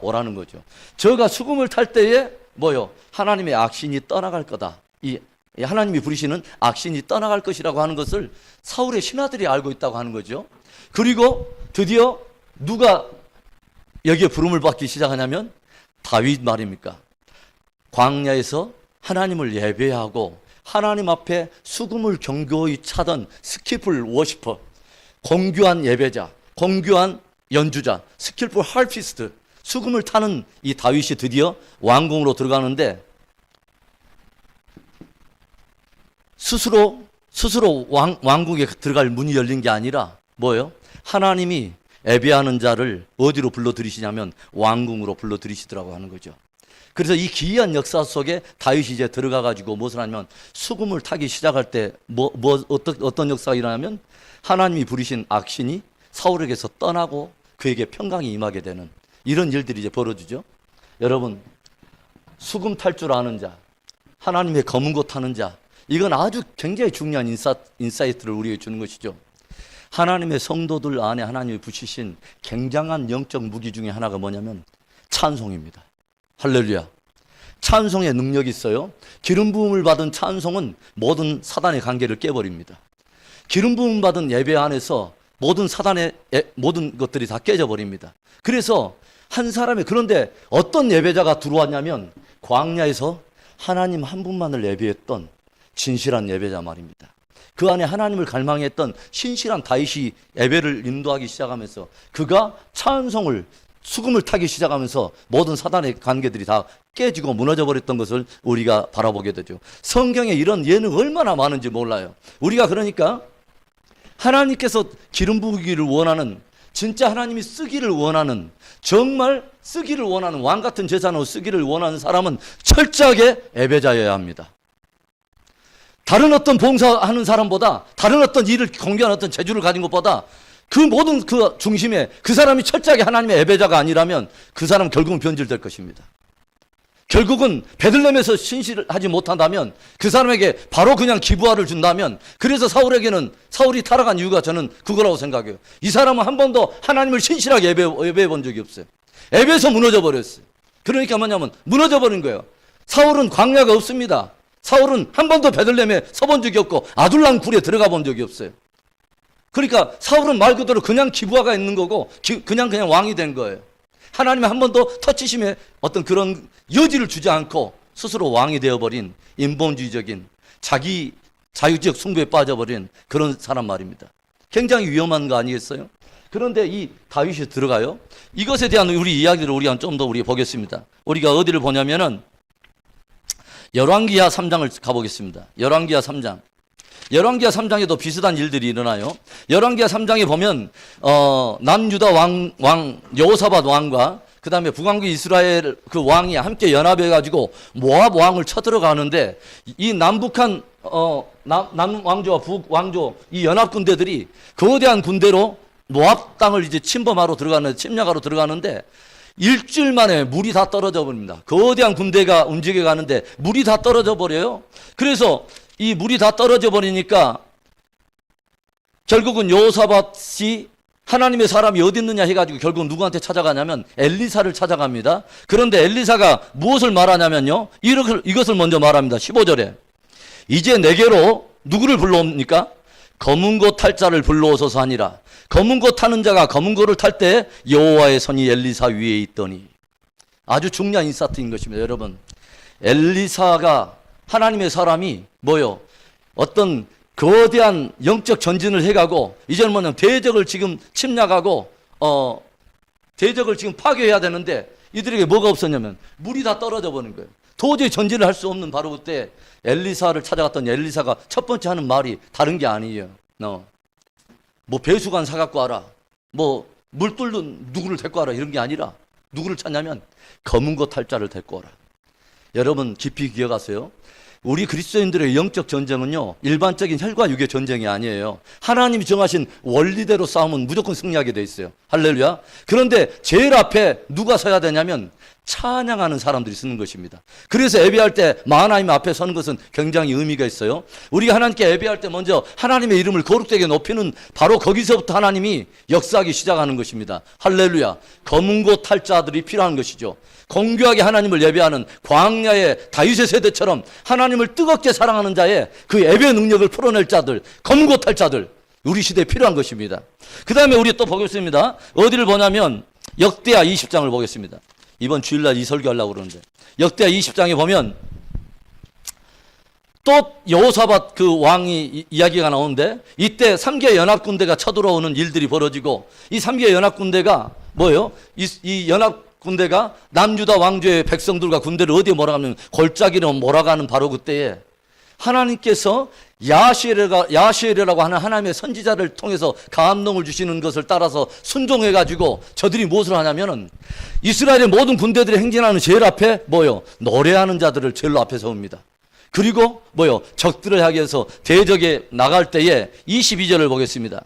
오라는 거죠. 저가 수금을 탈 때에 뭐요? 하나님의 악신이 떠나갈 거다. 이 하나님이 부르시는 악신이 떠나갈 것이라고 하는 것을 사울의 신하들이 알고 있다고 하는 거죠. 그리고 드디어 누가 여기에 부름을 받기 시작하냐면 다윗 말입니까? 광야에서 하나님을 예배하고 하나님 앞에 수금을 경고히 차던 스키플 워시퍼, 공교한 예배자, 공교한 연주자, 스킬풀 할피스트, 수금을 타는 이 다윗이 드디어 왕궁으로 들어가는데 스스로 왕궁에 들어갈 문이 열린 게 아니라 뭐예요? 하나님이 예배하는 자를 어디로 불러들이시냐면 왕궁으로 불러들이시더라고 하는 거죠. 그래서 이 기이한 역사 속에 다윗이 이제 들어가가지고 무엇을 하냐면 수금을 타기 시작할 때 어떤 역사가 일어나면 하나님이 부르신 악신이 사울에게서 떠나고 그에게 평강이 임하게 되는 이런 일들이 이제 벌어지죠. 여러분, 수금 탈 줄 아는 자, 하나님의 검은 고 타는 자, 이건 아주 굉장히 중요한 인사이트를 우리에게 주는 것이죠. 하나님의 성도들 안에 하나님이 붙이신 굉장한 영적 무기 중에 하나가 뭐냐면 찬송입니다. 할렐루야. 찬송의 능력이 있어요. 기름 부음을 받은 찬송은 모든 사단의 관계를 깨버립니다. 기름 부음 받은 예배 안에서 모든 사단의 모든 것들이 다 깨져버립니다. 그래서 한 사람의, 그런데 어떤 예배자가 들어왔냐면 광야에서 하나님 한 분만을 예배했던 진실한 예배자 말입니다. 그 안에 하나님을 갈망했던 신실한 다윗이 예배를 인도하기 시작하면서 그가 찬송을, 수금을 타기 시작하면서 모든 사단의 관계들이 다 깨지고 무너져 버렸던 것을 우리가 바라보게 되죠. 성경에 이런 예는 얼마나 많은지 몰라요. 우리가 그러니까 하나님께서 기름 부으기를 원하는, 진짜 하나님이 쓰기를 원하는, 정말 쓰기를 원하는, 왕 같은 제사로 쓰기를 원하는 사람은 철저하게 예배자여야 합니다. 다른 어떤 봉사하는 사람보다, 다른 어떤 일을 공개하는 어떤 재주를 가진 것보다 그 모든 그 중심에 그 사람이 철저하게 하나님의 예배자가 아니라면 그 사람은 결국은 변질될 것입니다. 결국은 베들레헴에서 신실하지 못한다면 그 사람에게 바로 그냥 기부화를 준다면, 그래서 사울에게는, 사울이 타락한 이유가 저는 그거라고 생각해요. 이 사람은 한 번도 하나님을 신실하게 예배해 본 적이 없어요. 예배에서 무너져 버렸어요. 그러니까 뭐냐면 무너져 버린 거예요. 사울은 광야가 없습니다. 사울은 한 번도 베들레헴에 서본 적이 없고 아둘람 굴에 들어가 본 적이 없어요. 그러니까 사울은 말 그대로 그냥 기부화가 있는 거고 그냥 왕이 된 거예요. 하나님이 한 번도 터치심에 어떤 그런 여지를 주지 않고 스스로 왕이 되어버린 인본주의적인 자기 자유적 승부에 빠져버린 그런 사람 말입니다. 굉장히 위험한 거 아니겠어요? 그런데 이 다윗이 들어가요. 이것에 대한 우리 이야기를 우리가 좀 더 우리 보겠습니다. 우리가 어디를 보냐면은 열왕기하 3장을 가보겠습니다. 열왕기하 3장. 열왕기하 3장에도 비슷한 일들이 일어나요. 열왕기하 3장에 보면 남유다 왕 여호사밧 왕과 그 다음에 북왕국 이스라엘 그 왕이 함께 연합해 가지고 모압 왕을 쳐들어가는데, 이 남북한 남왕조와 북왕조 이 연합 군대들이 거대한 군대로 모압 땅을 이제 침범하러 들어가는데 일주일 만에 물이 다 떨어져 버립니다. 거대한 군대가 움직여 가는데 물이 다 떨어져 버려요. 그래서 이 물이 다 떨어져 버리니까 결국은 여호사밧이 하나님의 사람이 어디 있느냐 해가지고 결국 누구한테 찾아가냐면 엘리사를 찾아갑니다. 그런데 엘리사가 무엇을 말하냐면요, 이것을 먼저 말합니다. 15절에 이제 내게로 누구를 불러옵니까? 검은 고 탈 자를 불러오소서 하니라. 검은 고 타는 자가 검은 고를 탈 때 여호와의 손이 엘리사 위에 있더니. 아주 중요한 인사트인 것입니다. 여러분, 엘리사가, 하나님의 사람이 뭐요? 어떤 거대한 영적 전진을 해가고 이제는 뭐냐면 대적을 지금 침략하고 대적을 지금 파괴해야 되는데 이들에게 뭐가 없었냐면 물이 다 떨어져 버린 거예요. 도저히 전진을 할 수 없는 바로 그때 엘리사를 찾아갔더니 엘리사가 첫 번째 하는 말이 다른 게 아니에요. 뭐 배수관 사갖고 와라, 뭐 물 뚫는 누구를 데리고 와라, 이런 게 아니라 누구를 찾냐면 검은 고 탈 자를 데리고 오라. 여러분 깊이 기억하세요. 우리 그리스도인들의 영적 전쟁은요, 일반적인 혈과 육의 전쟁이 아니에요. 하나님이 정하신 원리대로 싸우면 무조건 승리하게 돼 있어요. 할렐루야. 그런데 제일 앞에 누가 서야 되냐면 찬양하는 사람들이 서는 것입니다. 그래서 예배할 때 하나님 앞에 서는 것은 굉장히 의미가 있어요. 우리가 하나님께 예배할 때 먼저 하나님의 이름을 거룩되게 높이는, 바로 거기서부터 하나님이 역사하기 시작하는 것입니다. 할렐루야. 검은 고 탈 자들이 필요한 것이죠. 공교하게 하나님을 예배하는 광야의 다윗의 세대처럼 하나님을 뜨겁게 사랑하는 자의 그 예배 능력을 풀어낼 자들, 검은 고 탈 자들, 우리 시대에 필요한 것입니다. 그 다음에 우리 또 보겠습니다. 어디를 보냐면 역대하 20장을 보겠습니다. 이번 주일날 이 설교하려고 그러는데 역대하 20장에 보면 또 여호사밧 그 왕이 이야기가 나오는데, 이때 3개 연합군대가 쳐들어오는 일들이 벌어지고, 이 3개 연합군대가 뭐예요? 이 연합군대가 남유다 왕조의 백성들과 군대를 어디에 몰아가면 골짜기로 몰아가는 바로 그때에 하나님께서 야시엘이라고 하는 하나님의 선지자를 통해서 감동을 주시는 것을 따라서 순종해가지고 저들이 무엇을 하냐면은 이스라엘의 모든 군대들이 행진하는 제일 앞에 뭐요? 노래하는 자들을 제일 앞에 세웁니다. 그리고 뭐요? 적들을 향해서 대적에 나갈 때에 22절을 보겠습니다.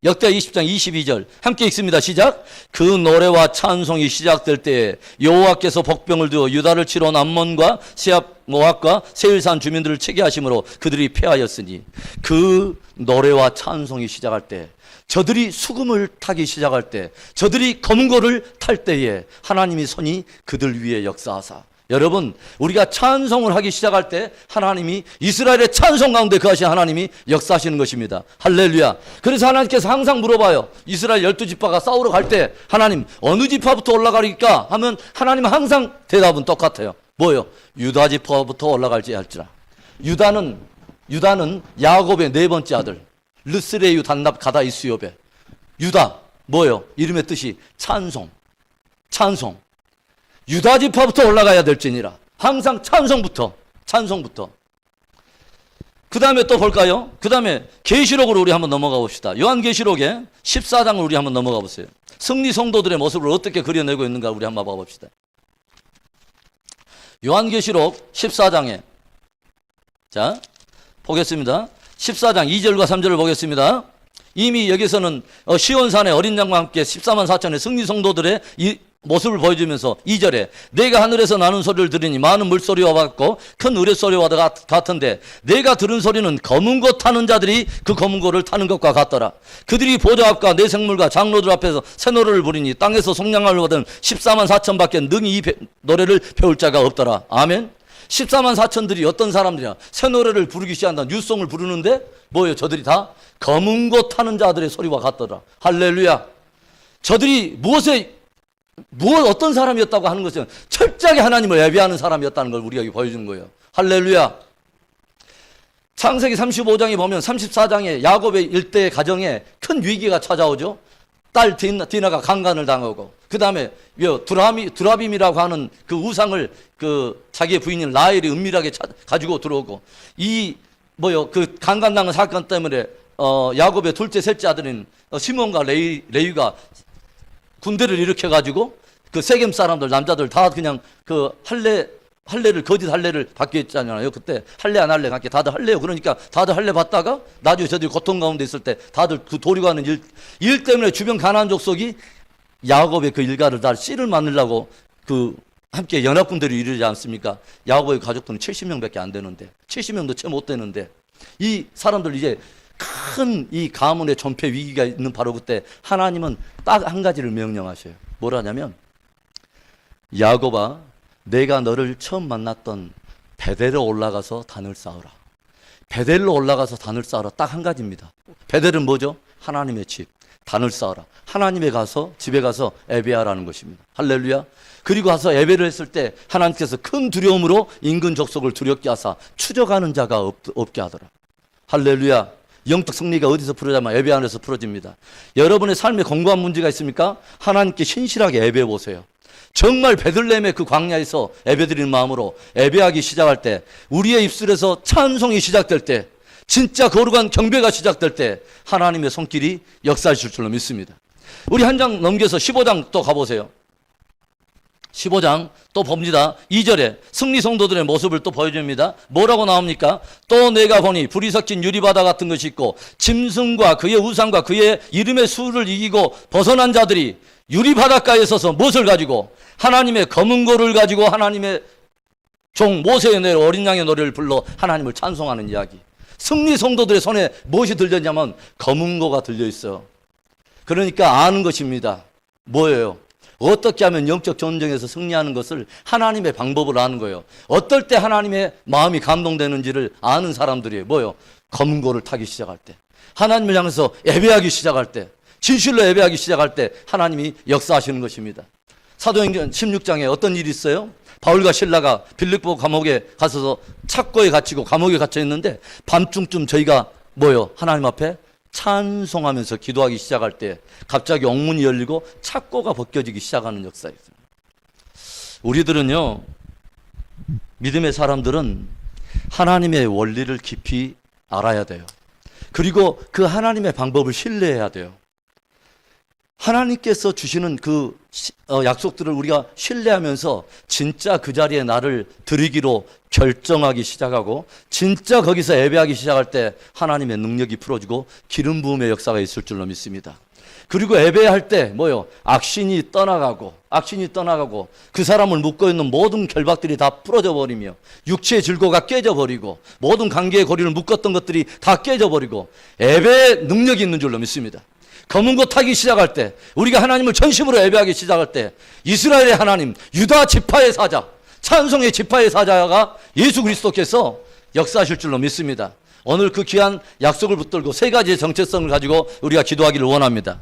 역대 20장 22절 함께 읽습니다. 시작. 그 노래와 찬송이 시작될 때에 여호와께서 복병을 두어 유다를 치러 암몬과 시압 모압과 세일산 주민들을 치게 하심으로 그들이 패하였으니, 그 노래와 찬송이 시작할 때, 저들이 수금을 타기 시작할 때, 저들이 검은 고를 탈 때에 하나님이 손이 그들 위에 역사하사, 여러분, 우리가 찬송을 하기 시작할 때 하나님이, 이스라엘의 찬송 가운데 거하신 하나님이 역사하시는 것입니다. 할렐루야. 그래서 하나님께서 항상 물어봐요. 이스라엘 12지파가 싸우러 갈 때 하나님 어느 지파부터 올라가리까 하면 하나님은 항상 대답은 똑같아요. 뭐예요? 유다 지파부터 올라갈지 할지라. 유다는 야곱의 네 번째 아들, 르스레유 단납 가다 이스요베. 유다 뭐예요? 이름의 뜻이 찬송. 유다 지파부터 올라가야 될지니라. 항상 찬송부터. 그 다음에 또 볼까요? 그 다음에 계시록으로 우리 한번 넘어가 봅시다. 요한계시록의 14장을 우리 한번 넘어가 보세요. 승리 성도들의 모습을 어떻게 그려내고 있는가 우리 한번 봐봅시다. 요한계시록 14장에, 자 보겠습니다. 14장 2절과 3절을 보겠습니다. 이미 여기서는 시온산의 어린 양과 함께 14만 4천의 승리 성도들의 이 모습을 보여주면서 2절에 내가 하늘에서 나는 소리를 들으니 많은 물소리와 같고 큰 우레소리와 같은데, 내가 들은 소리는 검은 고 타는 자들이 그 검은 고를 타는 것과 같더라. 그들이 보좌 앞과 내 생물과 장로들 앞에서 새 노래를 부르니 땅에서 속량함을 받은 14만 4천 밖에 능히 이 노래를 배울 자가 없더라. 아멘. 14만 4천들이 어떤 사람들이야? 새 노래를 부르기 시작한다. 뉴송을 부르는데 뭐예요? 저들이 다 검은 고 타는 자들의 소리와 같더라. 할렐루야. 저들이 어떤 사람이었다고 하는 것은 철저하게 하나님을 예배하는 사람이었다는 걸 우리가 보여주는 거예요. 할렐루야. 창세기 35장에 보면 34장에 야곱의 일대 가정에 큰 위기가 찾아오죠. 딸 디나가 강간을 당하고, 그 다음에 두라빔이라고 하는 그 우상을 그 자기의 부인인 라헬이 은밀하게 가지고 들어오고, 그 강간당한 사건 때문에 야곱의 둘째 셋째 아들인 시몬과 레위가 군대를 일으켜가지고 그 세겜 사람들 남자들 다 그냥 그 거짓 할례를 받게 했잖아요. 그때 할례 안 할례 같게 다들 할례요. 그러니까 다들 할례 받다가 나중에 저들이 고통 가운데 있을 때 다들 그 도리가는 일 때문에 주변 가나안 족속이 야곱의 그 일가를 다 씨를 만들려고 그 함께 연합군대를 이루지 않습니까? 야곱의 가족들은 70명밖에 안 되는데, 70명도 채 못 되는데, 이 사람들 이제 큰 이 가문의 전폐 위기가 있는 바로 그때 하나님은 딱 한 가지를 명령하셔요. 뭐라냐면, 야곱아, 내가 너를 처음 만났던 베델로 올라가서 단을 쌓으라. 베델로 올라가서 단을 쌓으라. 딱 한 가지입니다. 베델은 뭐죠? 하나님의 집. 단을 쌓으라. 하나님의 집에 가서 예배하라는 것입니다. 할렐루야. 그리고 가서 예배를 했을 때 하나님께서 큰 두려움으로 인근 족속을 두렵게 하사 추적하는 자가 없게 하더라. 할렐루야. 영적 승리가 어디서 풀어지면 예배 안에서 풀어집니다. 여러분의 삶에 공고한 문제가 있습니까? 하나님께 신실하게 예배해 보세요. 정말 베들레헴의 그 광야에서 예배드리는 마음으로 예배하기 시작할 때, 우리의 입술에서 찬송이 시작될 때, 진짜 거룩한 경배가 시작될 때 하나님의 손길이 역사하실 줄로 믿습니다. 우리 한 장 넘겨서 15장 또 가보세요. 15장 또 봅니다. 2절에 승리 성도들의 모습을 또 보여줍니다. 뭐라고 나옵니까? 또 내가 보니 불이 섞인 유리바다 같은 것이 있고, 짐승과 그의 우상과 그의 이름의 수를 이기고 벗어난 자들이 유리바닷가에 서서 무엇을 가지고? 하나님의 검은 고를 가지고 하나님의 종 모세의 노래, 어린 양의 노래를 불러 하나님을 찬송하는 이야기. 승리 성도들의 손에 무엇이 들렸냐면 검은 고가 들려있어요. 그러니까 아는 것입니다. 뭐예요? 어떻게 하면 영적 전쟁에서 승리하는 것을 하나님의 방법을 아는 거예요. 어떨 때 하나님의 마음이 감동되는지를 아는 사람들이에요. 뭐예요? 검은 고를 타기 시작할 때, 하나님을 향해서 예배하기 시작할 때, 진실로 예배하기 시작할 때 하나님이 역사하시는 것입니다. 사도행전 16장에 어떤 일이 있어요? 바울과 실라가 빌립보 감옥에 가서 착고에 갇히고 감옥에 갇혀 있는데, 밤중쯤 저희가 하나님 앞에 찬송하면서 기도하기 시작할 때 갑자기 옥문이 열리고 착고가 벗겨지기 시작하는 역사였어요. 우리들은요, 믿음의 사람들은 하나님의 원리를 깊이 알아야 돼요. 그리고 그 하나님의 방법을 신뢰해야 돼요. 하나님께서 주시는 그 약속들을 우리가 신뢰하면서 진짜 그 자리에 나를 드리기로 결정하기 시작하고 진짜 거기서 예배하기 시작할 때 하나님의 능력이 풀어주고 기름 부음의 역사가 있을 줄로 믿습니다. 그리고 예배할 때 뭐요? 악신이 떠나가고 그 사람을 묶고 있는 모든 결박들이 다 풀어져 버리며 육체의 질고가 깨져버리고 모든 관계의 고리를 묶었던 것들이 다 깨져버리고 예배의 능력이 있는 줄로 믿습니다. 검은고 타기 시작할 때, 우리가 하나님을 전심으로 예배하기 시작할 때 이스라엘의 하나님, 유다 지파의 사자, 찬송의 지파의 사자가 예수 그리스도께서 역사하실 줄로 믿습니다. 오늘 그 귀한 약속을 붙들고 세 가지의 정체성을 가지고 우리가 기도하기를 원합니다.